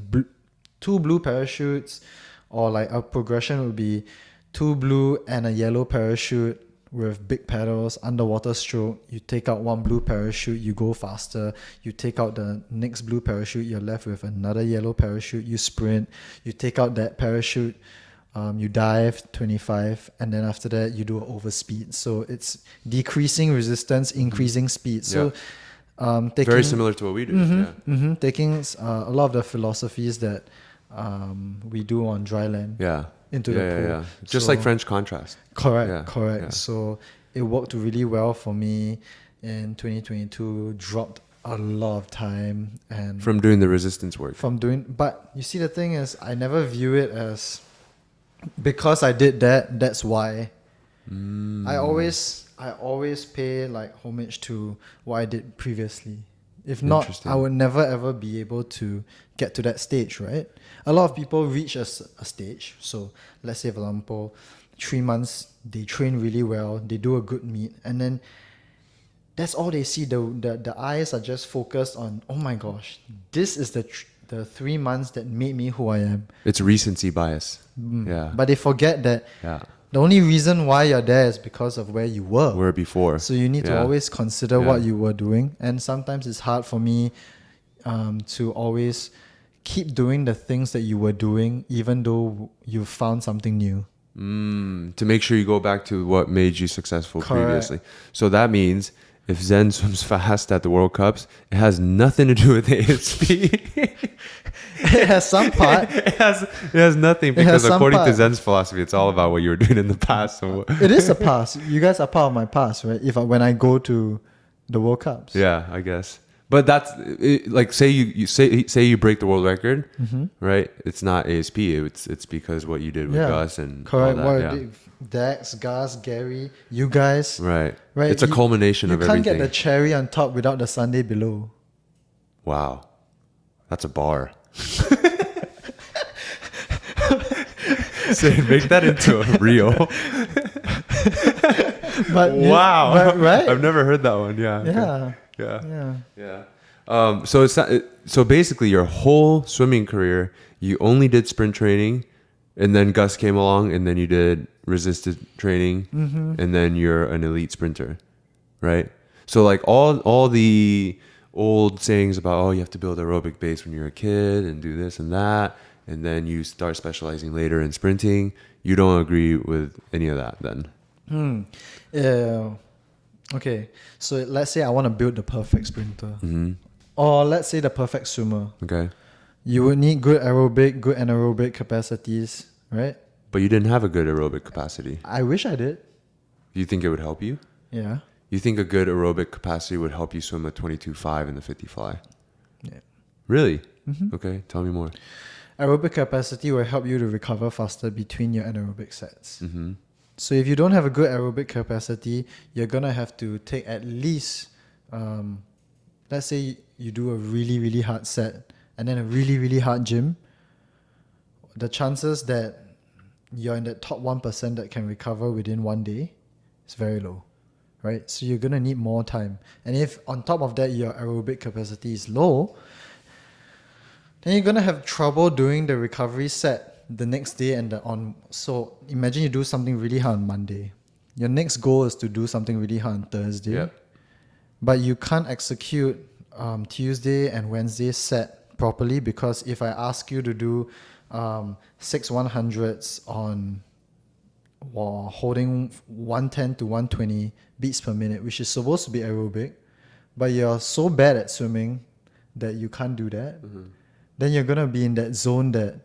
two blue parachutes, or like a progression would be 2 blue and a yellow parachute with big pedals, underwater stroke. You take out 1 blue parachute, you go faster. You take out the next blue parachute, you're left with another yellow parachute. You sprint. You take out that parachute. You dive 25, and then after that you do an overspeed. So it's decreasing resistance, increasing speed. So taking, very similar to what we do. taking a lot of the philosophies that we do on dry land into the pool. Just So- like French contrast. Correct. Yeah. So it worked really well for me in 2022. Dropped a lot of time and From doing the resistance work. from doing. But you see, the thing is, I never view it as because I did that. That's why. I always pay like homage to what I did previously. If not, Interesting. I would never ever be able to get to that stage, right? A lot of people reach a stage. So let's say, for example, 3 months, they train really well, they do a good meet, and then that's all they see. The eyes are just focused on, oh my gosh, this is the 3 months that made me who I am. It's recency bias. Yeah. But they forget that Yeah. the only reason why you're there is because of where you were. Where before. So you need to Yeah. always consider what you were doing. And sometimes it's hard for me to always keep doing the things that you were doing, even though you found something new. To make sure you go back to what made you successful Correct. previously. So that means if Zen swims fast at the World Cups, it has nothing to do with ASP. It has some part. it has nothing, It has because some according to part. Zen's philosophy, it's all about what you were doing in the past. So It is a past. You guys are part of my past, right? When I go to the World Cups. yeah, I guess. But that's like, say you break the world record, right? It's not ASP. It's because what you did with Gus and correct. all What that. Yeah. Dax, Gus, Gary, you guys. Right. Right. It's a culmination of You can't everything. get the cherry on top without the sundae below. Wow. That's a bar. So make that into a reel. But Wow. right? I've never heard that one. Yeah. Okay. Yeah. Yeah. Yeah. Yeah. So it's not, so basically your whole swimming career, you only did sprint training, and then Gus came along, and then you did resisted training, and then you're an elite sprinter, right? So like all the old sayings about, oh, you have to build aerobic base when you're a kid and do this and that, and then you start specializing later in sprinting. You don't agree with any of that then? Okay. So let's say I want to build the perfect sprinter, or let's say the perfect swimmer. Okay. You would need good aerobic, good anaerobic capacities, right? But you didn't have a good aerobic capacity. I wish I did. You think it would help you? Yeah. You think a good aerobic capacity would help you swim a 22.5 in the 50 fly? Yeah. Really? Okay, tell me more. Aerobic capacity will help you to recover faster between your anaerobic sets. So if you don't have a good aerobic capacity, you're gonna have to take at least, let's say you do a really, really hard set and then a really, really hard gym. The chances that you're in that top 1% that can recover within 1 day is very low, right? So you're gonna need more time. And if on top of that your aerobic capacity is low, then you're gonna have trouble doing the recovery set the next day and so imagine you do something really hard on Monday. your next goal is to do something really hard on Thursday, Yep. but you can't execute Tuesday and Wednesday set properly, because if I ask you to do 6 100s on while holding 110 to 120 beats per minute, which is supposed to be aerobic, but you're so bad at swimming that you can't do that, then you're going to be in that zone that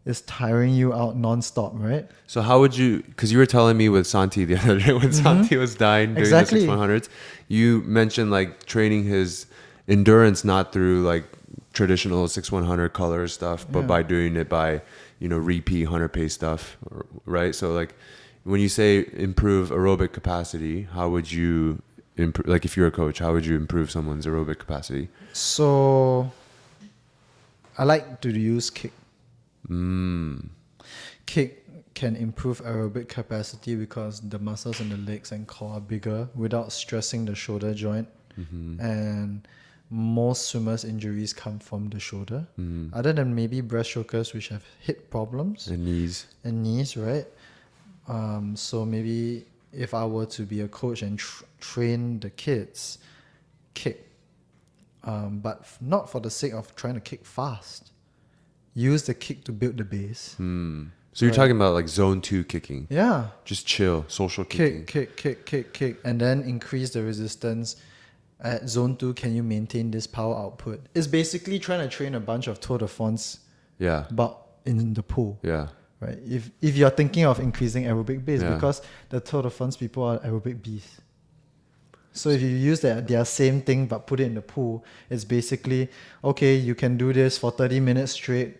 is tiring you out non-stop, right? So how would you, because you were telling me with Santi the other day when Santi was dying doing Exactly. the 6 100s, you mentioned like training his endurance not through like traditional 6 100 color stuff, but Yeah. by doing it by, repeat 100 pace stuff, right? So like when you say improve aerobic capacity, how would you improve, like if you're a coach, how would you improve someone's aerobic capacity? So I like to use kick. Kick can improve aerobic capacity because the muscles in the legs and core are bigger without stressing the shoulder joint. And most swimmers' injuries come from the shoulder, other than maybe breaststrokers, which have hip problems And knees. and knees, right? So maybe if I were to be a coach and train the kids, kick, but not for the sake of trying to kick fast. Use the kick to build the base. So you're talking about like zone 2 kicking. Yeah. Just chill, social kicking. Kick, and then increase the resistance. At zone 2, can you maintain this power output? It's basically trying to train a bunch of Tour de France, Yeah. but in the pool, Yeah. right? If you're thinking of increasing aerobic base, Yeah. because the Tour de France people are aerobic beasts. So if you use their same thing but put it in the pool, it's basically, okay, you can do this for 30 minutes straight.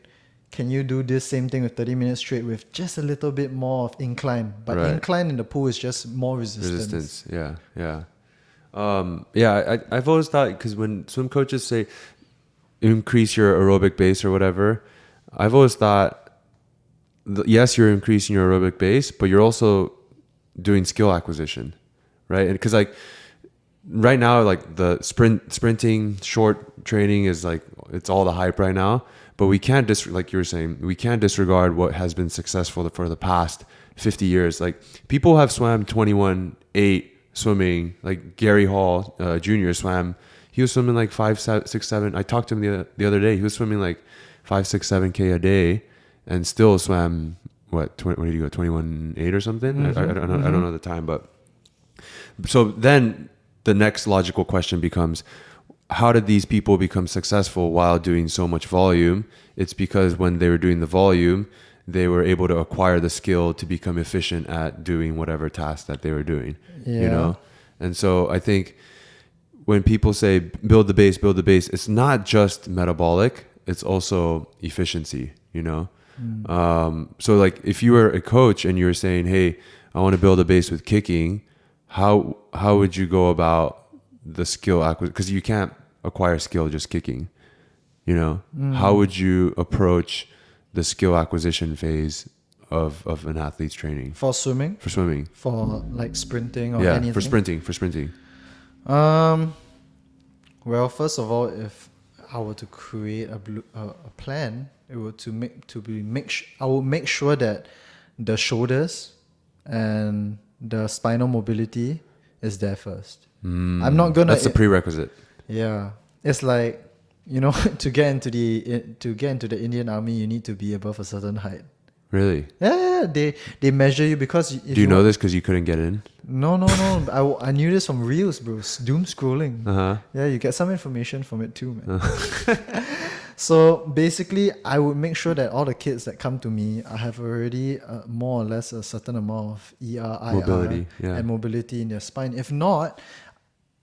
Can you do this same thing with 30 minutes straight with just a little bit more of incline? But Right. incline in the pool is just more resistance. Resistance. Yeah. Yeah. I've always thought, because when swim coaches say increase your aerobic base or whatever, I've always thought, yes, you're increasing your aerobic base, but you're also doing skill acquisition, right? And because like right now, like the sprinting short training is like, it's all the hype right now, but we can't like you were saying, we can't disregard what has been successful for the past 50 years. Like people have swam 21.8 swimming, like Gary Hall Jr. swam. He was swimming like 5, 6, 7. I talked to him the other day. He was swimming like 5, 6, 7K a day, and still swam what 20, what did he go 21.8 or something? I don't know the time, but so then the next logical question becomes, how did these people become successful while doing so much volume? It's because when they were doing the volume, they were able to acquire the skill to become efficient at doing whatever task that they were doing. Yeah. And so I think when people say build the base, it's not just metabolic, it's also efficiency, So like if you were a coach and you were saying, hey, I want to build a base with kicking, how would you go about the skill acquisition? Because you can't acquire skill just kicking, How would you approach the skill acquisition phase of an athlete's training? For swimming? For swimming. For like sprinting or Yeah, anything? for sprinting. Well, first of all, if I were to create a plan, it would I would make sure that the shoulders and the spinal mobility is there first. I'm not gonna. That's the prerequisite. Yeah, it's like to get into the Indian army, you need to be above a certain height. Really? Yeah, they measure you because. If Do you know this because you couldn't get in? No. I knew this from reels, bro. Doom scrolling. Yeah, you get some information from it too, man. So basically, I would make sure that all the kids that come to me, I have already more or less a certain amount of Mobility, yeah. and mobility in their spine. If not,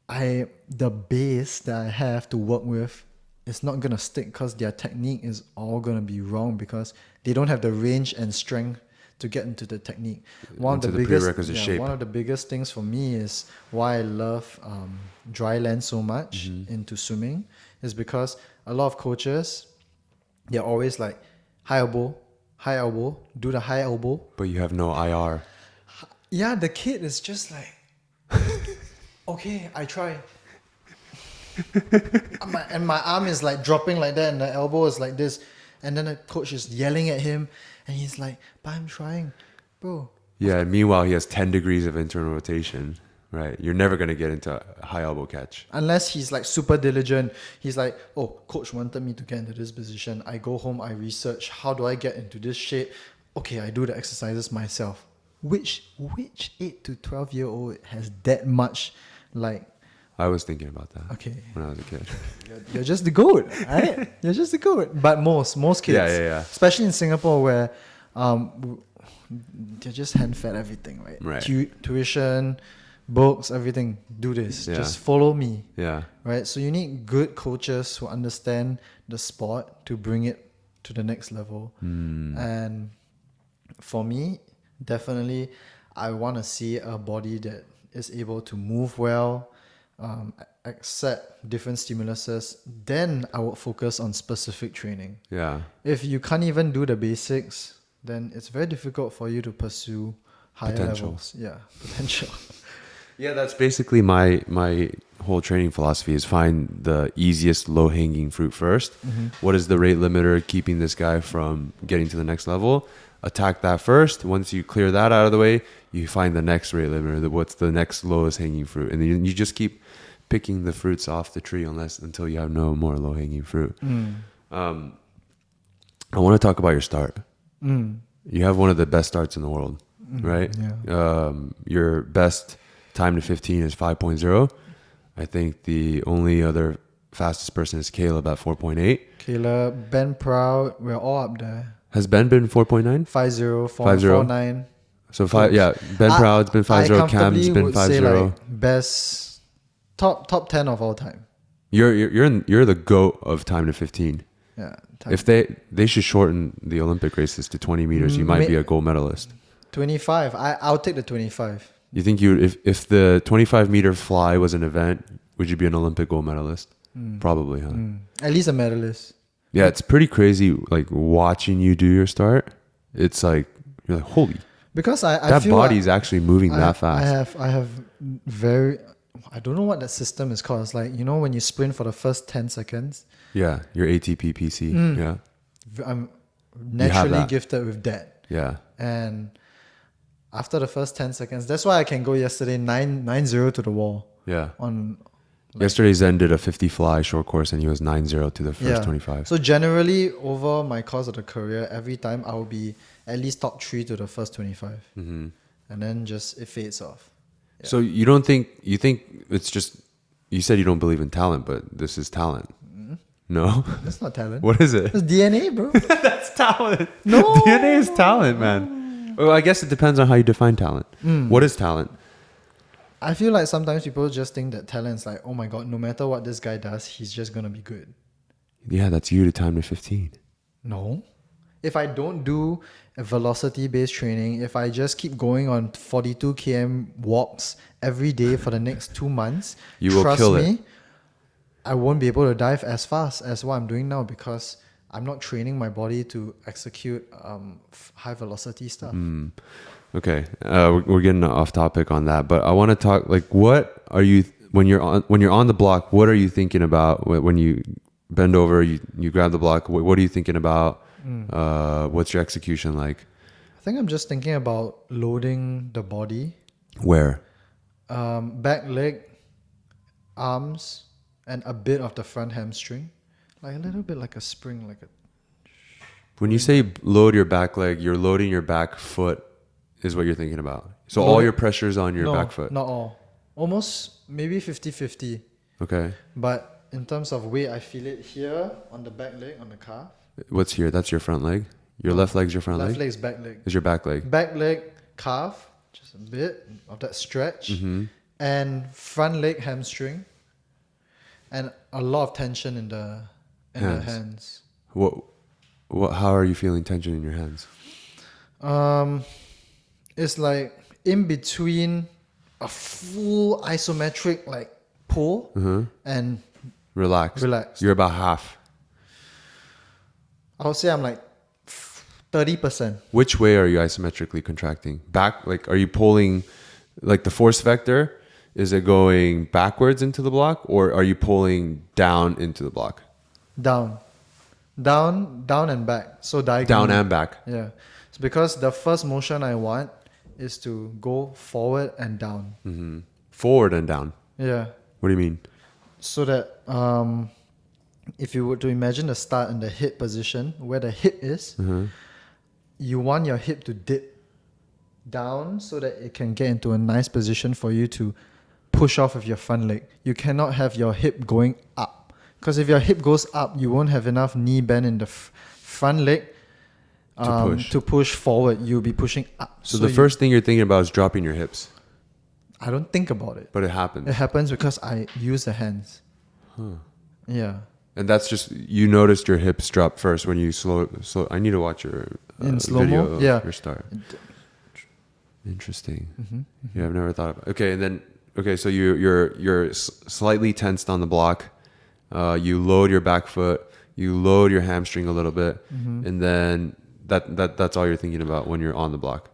the base that I have to work with is not gonna stick because their technique is all gonna be wrong because they don't have the range and strength to get into the technique. One of the biggest things for me is why I love dry land so much into swimming is because a lot of coaches, they're always like high elbow, do the high elbow. But you have no IR. Yeah, the kid is just like, okay, I try. And my arm is like dropping like that and the elbow is like this. And then the coach is yelling at him and he's like, but I'm trying. Bro, Yeah. Meanwhile, he has 10 degrees of internal rotation. Right. You're never going to get into a high elbow catch. Unless he's like super diligent. He's like, oh, coach wanted me to get into this position. I go home, I research. How do I get into this shape? Okay, I do the exercises myself. Which 8 to 12-year-old has that much like, I was thinking about that okay, when I was a kid. you're just the goat, right? You're just the goat. But most kids, Yeah. especially in Singapore where they're just hand-fed everything, right? Right. Tuition, books, everything. Do this. Yeah. Just follow me. Yeah. Right, so you need good coaches who understand the sport to bring it to the next level. And for me, definitely, I want to see a body that is able to move well, accept different stimuluses. Then I would focus on specific training. Yeah. If you can't even do the basics, then it's very difficult for you to pursue higher Potential. levels. Yeah, potential. Yeah, that's basically my whole training philosophy is find the easiest low hanging fruit 1st. What is the rate limiter keeping this guy from getting to the next level? Attack that first. Once you clear that out of the way, you find the next rate limiter. What's the next lowest hanging fruit? And then you just keep picking the fruits off the tree until you have no more low hanging fruit. I want to talk about your start. You have one of the best starts in the world, right? Yeah. Your best time to 15 is 5.0. I think the only other fastest person is Caleb at 4.8. Caleb, Ben Proud, we're all up there. Has Ben been 4.9? 5-0, 5-0. 4-9. So Ben Proud's been 5.0. Cam's been 5.0. Like best top 10 of all time. You're the GOAT of time to 15. Yeah. If they should shorten the Olympic races to 20 meters, you might be a gold medalist. 25. I'll take the 25. You think if the 25 meter fly was an event, would you be an Olympic gold medalist? Probably, huh? At least a medalist. Yeah, it's pretty crazy. Like watching you do your start, it's like you're like, holy. Because I that feel body's actually moving that fast. I have very. I don't know what that system is called. It's like, you know, when you sprint for the first 10 seconds. Yeah, your ATP PC. Yeah, I'm naturally gifted with that. Yeah, and after the first 10 seconds, that's why I can go yesterday 9-0 to the wall. Yeah. Yesterday Zen did a 50 fly short course and he was 9-0 to the first 25. So generally over my course of the career, every time I will be at least top 3 to the first 25. And then just it fades off. Yeah. So you think it's just, you said you don't believe in talent, but this is talent. No? That's not talent. What is it? It's DNA, bro. That's talent. No. DNA is talent, man. Well, I guess it depends on how you define talent. What is talent? I feel like sometimes people just think that talent is like, oh my God, no matter what this guy does, he's just going to be good. Yeah, that's you to time to 15. No. If I don't do a velocity-based training, if I just keep going on 42 km walks every day for the next 2 months, you will kill it. I won't be able to dive as fast as what I'm doing now because I'm not training my body to execute high velocity stuff. Okay, we're getting off topic on that, but I want to talk like, what are you when you're on the block? What are you thinking about when you bend over? You grab the block. What are you thinking about? What's your execution like? I think I'm just thinking about loading the body. Where? Back leg, arms, and a bit of the front hamstring, like a little bit like a spring, like a. When you say load your back leg, you're loading your back foot, is what you're thinking about. So all your pressure's on your back foot. Not all. Almost maybe 50-50. Okay. But in terms of weight, I feel it here on the back leg, on the calf. What's here? That's your front leg? Your left leg's your front leg? Left leg's back leg. Is your back leg? Back leg, calf, just a bit of that stretch. And front leg hamstring. And a lot of tension in the hands. How are you feeling tension in your hands? It's like in between a full isometric like pull and relaxed. You're about half. I would say I'm like 30%. Which way are you isometrically contracting? Back, like, are you pulling, like the force vector? Is it going backwards into the block, or are you pulling down into the block? Down and back. So diagonal. Down and back. Yeah. It's because the first motion I want is to go forward and down. Mm-hmm. Forward and down. Yeah. What do you mean? So that if you were to imagine the start in the hip position, where the hip is, Uh-huh. you want your hip to dip down so that it can get into a nice position for you to push off with your front leg. You cannot have your hip going up, because if your hip goes up, you won't have enough knee bend in the front leg to push forward. You'll be pushing up. So the first thing you're thinking about is dropping your hips, I don't think about it. but it happens. It happens because I use the hands. Yeah. And that's just, you noticed your hips drop first when you slow. I need to watch your In slow-mo? video of Yeah. your start. Interesting. Mm-hmm. Yeah, I've never thought of. Okay, and then so you're slightly tensed on the block. You load your back foot. You load your hamstring a little bit, and then that's all you're thinking about when you're on the block.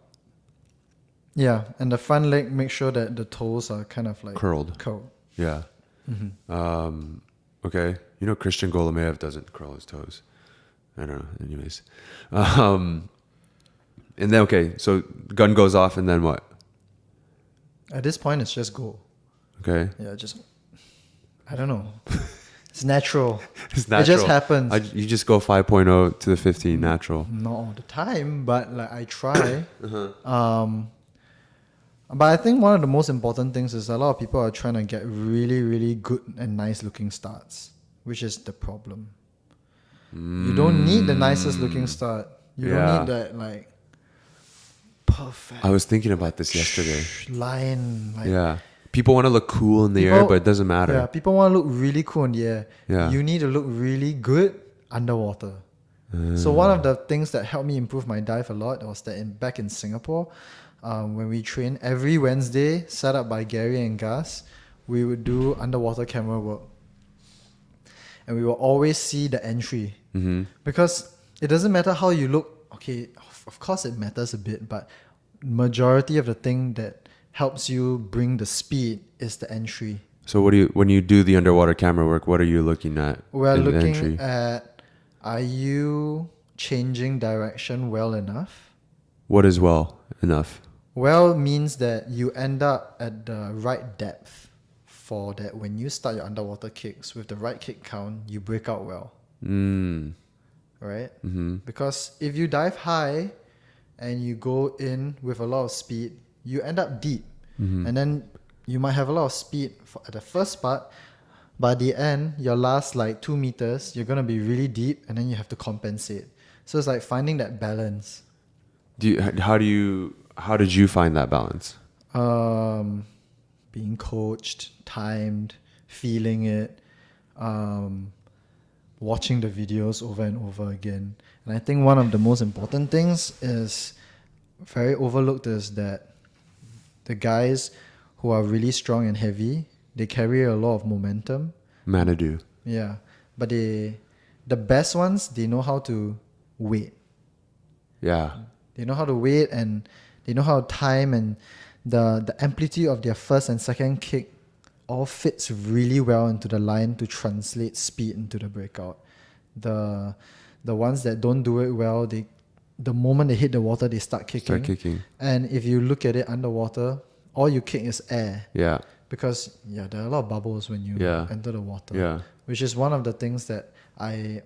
Yeah, and the front leg, make sure that the toes are kind of like Curled. Yeah. Okay. You know, Christian Golomeyev doesn't curl his toes. I don't know. Anyways. And then, so gun goes off, and then what? At this point, it's just go. Okay. Yeah, just, I don't know. It's natural. It's natural. It just happens. You just go 5.0 to the 15 natural. Not all the time, but like I try. But I think one of the most important things is a lot of people are trying to get really, really good and nice looking starts, which is the problem. You don't need the nicest looking start. You don't need that like perfect. I was thinking about this yesterday. Line. Like, Yeah. People want to look cool in the air, but it doesn't matter. Yeah, people want to look really cool in the air. Yeah. You need to look really good underwater. So one of the things that helped me improve my dive a lot was that back in Singapore, when we train every Wednesday, set up by Gary and Gus, we would do underwater camera work. And we will always see the entry. Because it doesn't matter how you look. Okay, of course it matters a bit, but majority of the thing that helps you bring the speed is the entry. So when you do the underwater camera work, what are you looking at? We're in the looking entry? at, are you changing direction well enough? What is well enough? Well means that you end up at the right depth for that when you start your underwater kicks with the right kick count, you break out well. Right? Because if you dive high and you go in with a lot of speed, you end up deep. And then you might have a lot of speed at the first part. By the end, your last like 2 meters, you're going to be really deep and then you have to compensate. So it's like finding that balance. How did you find that balance? Being coached, timed, feeling it, watching the videos over and over again. And I think one of the most important things is very overlooked is that the guys who are really strong and heavy, they carry a lot of momentum. Manadu. Yeah. But the best ones, they know how to wait. Yeah. They know how to wait and they know how to time, and the amplitude of their first and second kick all fits really well into the line to translate speed into the breakout. The ones that don't do it well, the moment they hit the water, they start kicking. And if you look at it underwater, all you kick is air. Yeah. Because there are a lot of bubbles when you enter the water. Yeah. Which is one of the things that I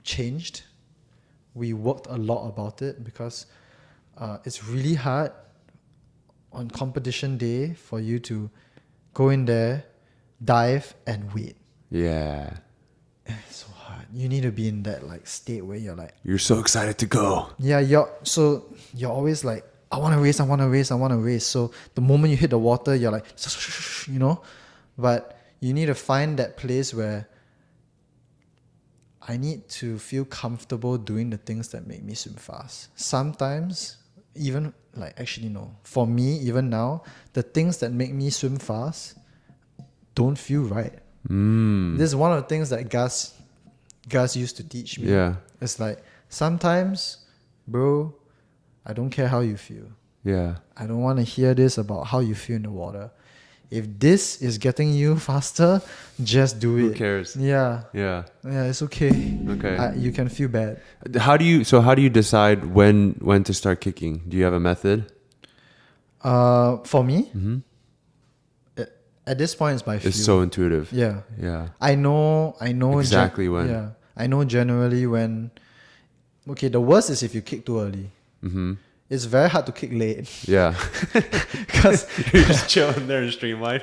changed. We worked a lot about it because it's really hard on competition day for you to go in there, dive, and wait. Yeah. It's so hard. You need to be in that like state where you're like, you're so excited to go. Yeah, you're always like, I want to race. So the moment you hit the water, you're like, you know? But you need to find that place where I need to feel comfortable doing the things that make me swim fast. Sometimes, even like, actually no. For me, even now, the things that make me swim fast don't feel right. This is one of the things that Gus used to teach me. Yeah. It's like, sometimes, bro, I don't care how you feel. Yeah. I don't want to hear this about how you feel in the water. If this is getting you faster, just do it. Who cares? Yeah. Yeah. Yeah, it's okay. Okay. You can feel bad. How do you decide when to start kicking? Do you have a method? For me, Mm-hmm. at this point, it's by feel. It's so intuitive. Yeah. Yeah. I know. Exactly when. Yeah, I know generally when. Okay, the worst is if you kick too early. Mm-hmm. It's very hard to kick late Yeah. because. You're just chilling there in streamline.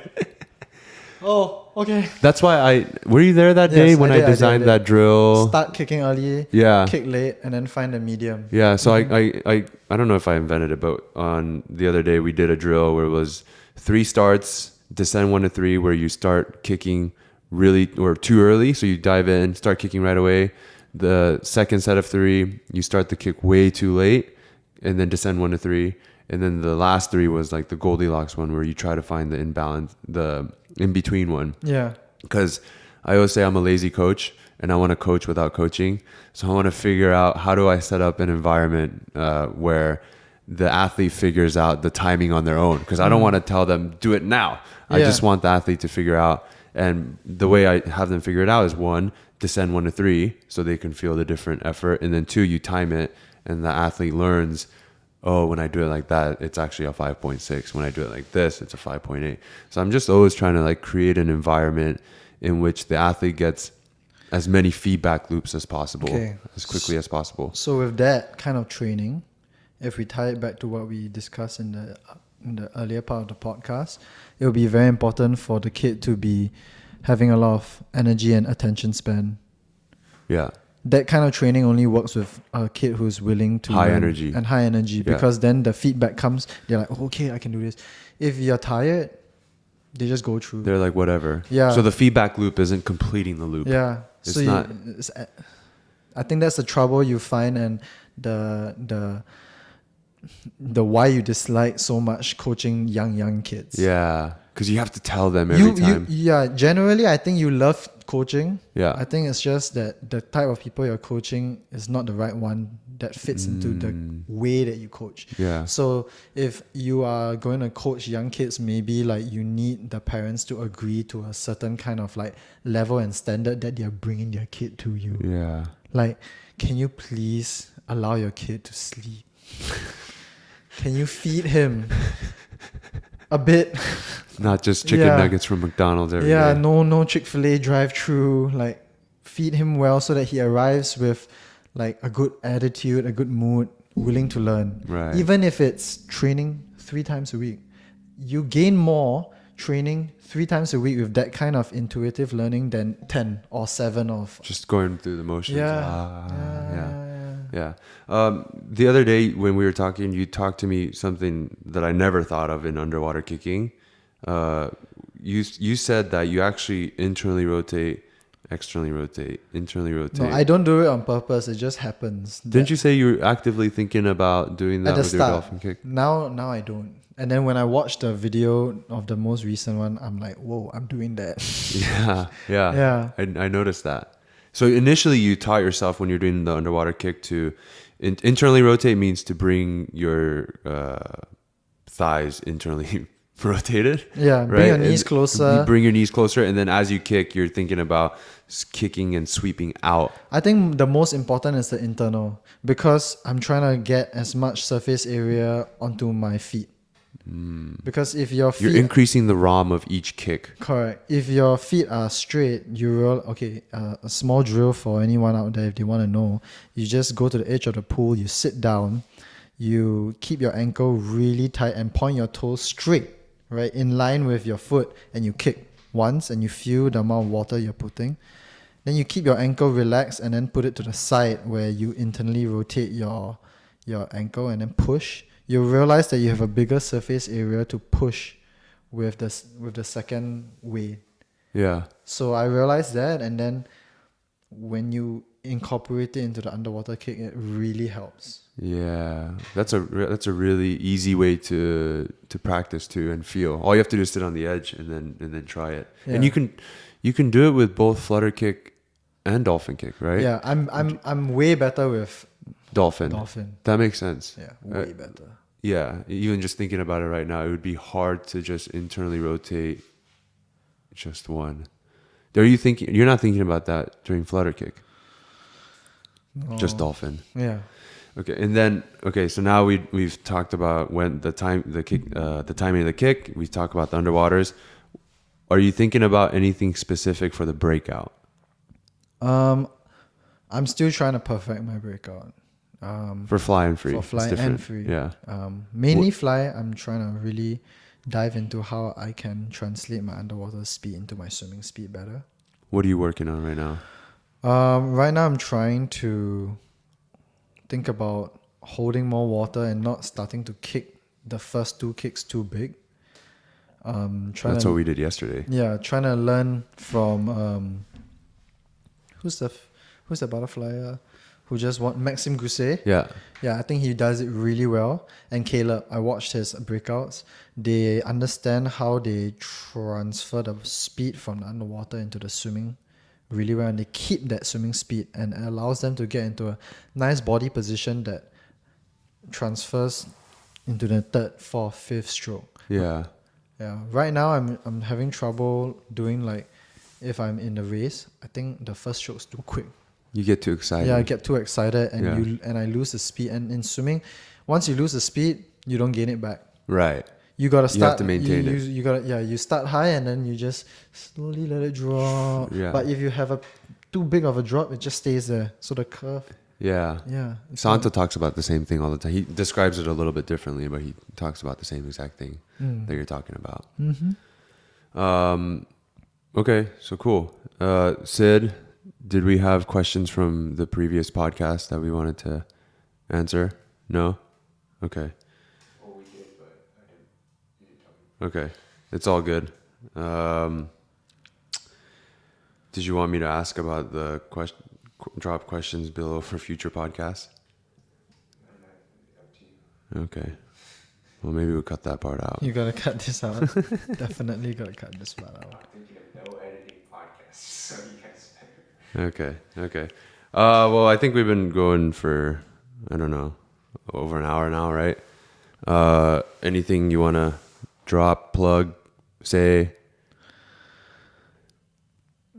Oh, okay. That's why were you there that day Yes, when I I did, I did, designed I did. that drill? Start kicking early. Yeah. Kick late, and then find a medium. Yeah, so I don't know if I invented it, but on the other day we did a drill where it was 3 starts, descend 1 to 3, where you start kicking really or too early, so you dive in, start kicking right away. The second set of 3, you start the kick way too late, and then descend 1 to 3, and then the last 3 was like the Goldilocks one, where you try to find the imbalance, the in between one. Yeah. Because I always say I'm a lazy coach and I want to coach without coaching. So I want to figure out how do I set up an environment where the athlete figures out the timing on their own. Because I don't want to tell them, do it now. I Yeah. just want the athlete to figure out. And the way I have them figure it out is 1, descend 1 to 3 so they can feel the different effort. And then 2, you time it and the athlete learns, oh, when I do it like that, it's actually a 5.6. When I do it like this, it's a 5.8. So I'm just always trying to like create an environment in which the athlete gets as many feedback loops as possible, Okay. as quickly as possible. So with that kind of training, if we tie it back to what we discussed in the earlier part of the podcast, it will be very important for the kid to be having a lot of energy and attention span. Yeah. That kind of training only works with a kid who's willing to High learn energy. and high energy, Yeah. because then the feedback comes. They're like, oh, okay, I can do this. If you're tired, they just go through. They're like, whatever. Yeah. So the feedback loop isn't completing the loop. Yeah. It's So not. I think that's the trouble you find, and the why you dislike so much coaching young kids. Yeah. Because you have to tell them every time. Yeah, generally I think you love coaching. Yeah. I think it's just that the type of people you're coaching is not the right one that fits into the way that you coach. Yeah. So if you are going to coach young kids, maybe like you need the parents to agree to a certain kind of like level and standard that they're bringing their kid to you. Yeah. Like, can you please allow your kid to sleep? Can you feed him a bit? Not just chicken Yeah. nuggets from McDonald's every day. Yeah, no Chick-fil-A drive-through. Like, feed him well so that he arrives with like a good attitude, a good mood, willing to learn. Right. Even if it's training 3 times a week, you gain more training 3 times a week with that kind of intuitive learning than 10 or 7 of. Just going through the motions. Yeah. Yeah. The other day when we were talking, you talked to me something that I never thought of in underwater kicking. You said that you actually internally rotate, externally rotate, internally rotate. No, I don't do it on purpose. It just happens. Didn't you say you were actively thinking about doing that At the with your start. dolphin kick? Now I don't. And then when I watched the video of the most recent one, I'm like, whoa, I'm doing that. Yeah. I noticed that. So initially you taught yourself when you're doing the underwater kick to internally rotate means to bring your thighs internally rotated. Yeah, bring your knees closer. You bring your knees closer, and then as you kick, you're thinking about kicking and sweeping out. I think the most important is the internal, because I'm trying to get as much surface area onto my feet. Because if your feet... You're increasing the ROM of each kick. Correct. If your feet are straight, you roll... Okay, a small drill for anyone out there if they want to know. You just go to the edge of the pool, you sit down, you keep your ankle really tight and point your toes straight, right, in line with your foot, and you kick once and you feel the amount of water you're putting. Then you keep your ankle relaxed and then put it to the side where you internally rotate your ankle and then push. You'll realize that you have a bigger surface area to push with the second way. Yeah. So I realized that, and then when you incorporate it into the underwater kick, it really helps. Yeah, that's a really easy way to practice too and feel. All you have to do is sit on the edge and then try it. Yeah. And you can do it with both flutter kick and dolphin kick, right? Yeah, I'm way better with Dolphin. That makes sense. Yeah, way better. Yeah, even just thinking about it right now, it would be hard to just internally rotate just one. You're not thinking about that during flutter kick? No. Just dolphin. Yeah. Okay, and then so now we've talked about when the timing of the kick. We talked about the underwaters. Are you thinking about anything specific for the breakout? I'm still trying to perfect my breakout. For fly and free. For fly It's different. and free. Yeah. Mainly fly, I'm trying to really dive into how I can translate my underwater speed into my swimming speed better. What are you working on right now? Right now I'm trying to think about holding more water and not starting to kick the first two kicks too big. That's what we did yesterday. Yeah, trying to learn from who's the butterfly who just won, Maxime Gousset. Yeah. Yeah, I think he does it really well. And Caleb, I watched his breakouts. They understand how they transfer the speed from the underwater into the swimming really well, and they keep that swimming speed, and it allows them to get into a nice body position that transfers into the third, fourth, fifth stroke. Yeah. Yeah. Right now I'm having trouble doing, like, if I'm in the race, I think the first stroke's too quick. You get too excited. Yeah, I get too excited and Yeah. I lose the speed. And in swimming, once you lose the speed, you don't gain it back. Right. You gotta start. You have to maintain it. You gotta you start high and then you just slowly let it drop. Yeah. But if you have a too big of a drop, it just stays there. So the curve. Yeah. Yeah. Santo talks about the same thing all the time. He describes it a little bit differently, but he talks about the same exact thing that you're talking about. Okay, so cool. Sid, did we have questions from the previous podcast that we wanted to answer? No? Okay. Well, we did, but you didn't talk. Okay. It's all good. Did you want me to ask about the drop questions below for future podcasts? Up to you. Okay. Well, maybe we'll cut that part out. You gotta cut this out. Definitely gotta cut this part out. I'm thinking of no editing podcasts, so you guys Okay. Okay. Well, I think we've been going for, I don't know, over an hour now, right? Anything you want to drop, plug, say?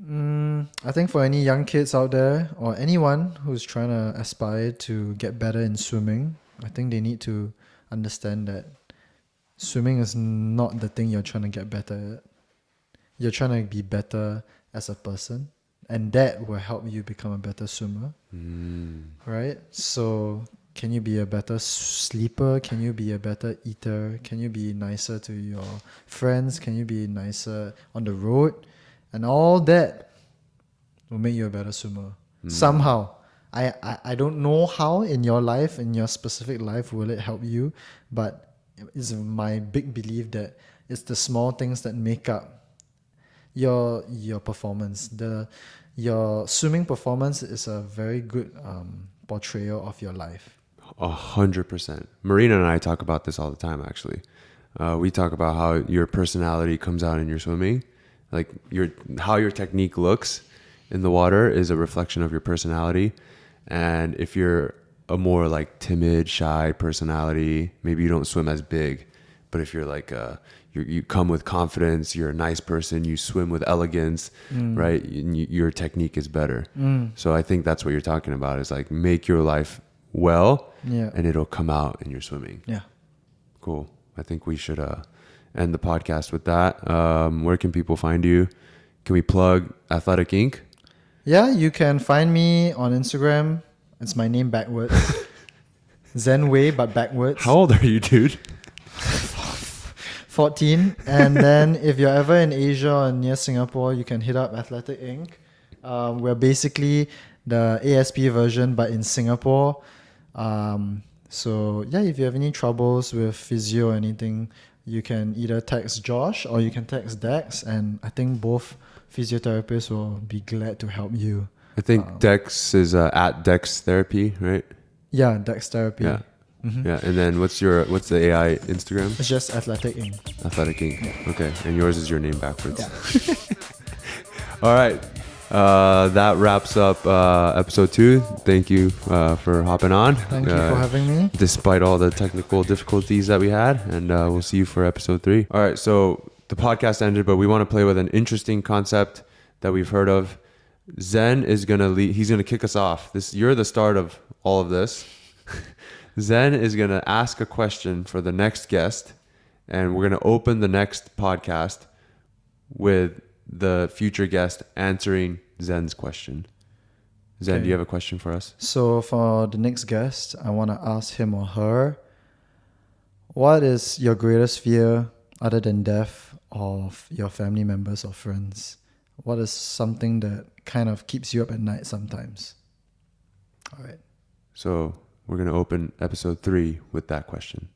I think for any young kids out there or anyone who's trying to aspire to get better in swimming, I think they need to understand that swimming is not the thing you're trying to get better at. You're trying to be better as a person, and that will help you become a better swimmer. Right? So can you be a better sleeper? Can you be a better eater? Can you be nicer to your friends? Can you be nicer on the road? And all that will make you a better swimmer. Somehow. I don't know how in your life, in your specific life, will it help you, but it's my big belief that it's the small things that make up your performance. Your swimming performance is a very good portrayal of your life. 100%. Marina and I talk about this all the time, actually. We talk about how your personality comes out in your swimming. Like how your technique looks in the water is a reflection of your personality. And if you're a more like timid, shy personality, maybe you don't swim as big. But if you're like you come with confidence, you're a nice person, you swim with elegance, right? Your technique is better. So I think that's what you're talking about, is like make your life well, and it'll come out in your swimming. Yeah. Cool. I think we should end the podcast with that. Where can people find you? Can we plug Athletic Inc.? Yeah, you can find me on Instagram. It's my name backwards. Zen Wei, but backwards. How old are you, dude? 14. And then if you're ever in Asia or near Singapore, you can hit up Athletic Inc. We're basically the ASP version, but in Singapore. So yeah, if you have any troubles with physio or anything, you can either text Josh or you can text Dex, and I think both physiotherapists will be glad to help you. I think Dex is at Dex Therapy, right? Yeah, Dex Therapy. Yeah. Yeah. And then what's the AI Instagram? It's just Athletic Inc. Athletic Inc. Okay. And yours is your name backwards. Yeah. All right. That wraps up episode 2. Thank you for hopping on. Thank you for having me. Despite all the technical difficulties that we had. And we'll see you for episode 3. All right. So the podcast ended, but we want to play with an interesting concept that we've heard of. Zen is going to lead. He's going to kick us off. You're the start of all of this. Zen is going to ask a question for the next guest, and we're going to open the next podcast with the future guest answering Zen's question. Zen, do you have a question for us? So for the next guest, I want to ask him or her, what is your greatest fear other than death of your family members or friends? What is something that kind of keeps you up at night sometimes? All right. So we're going to open episode 3 with that question.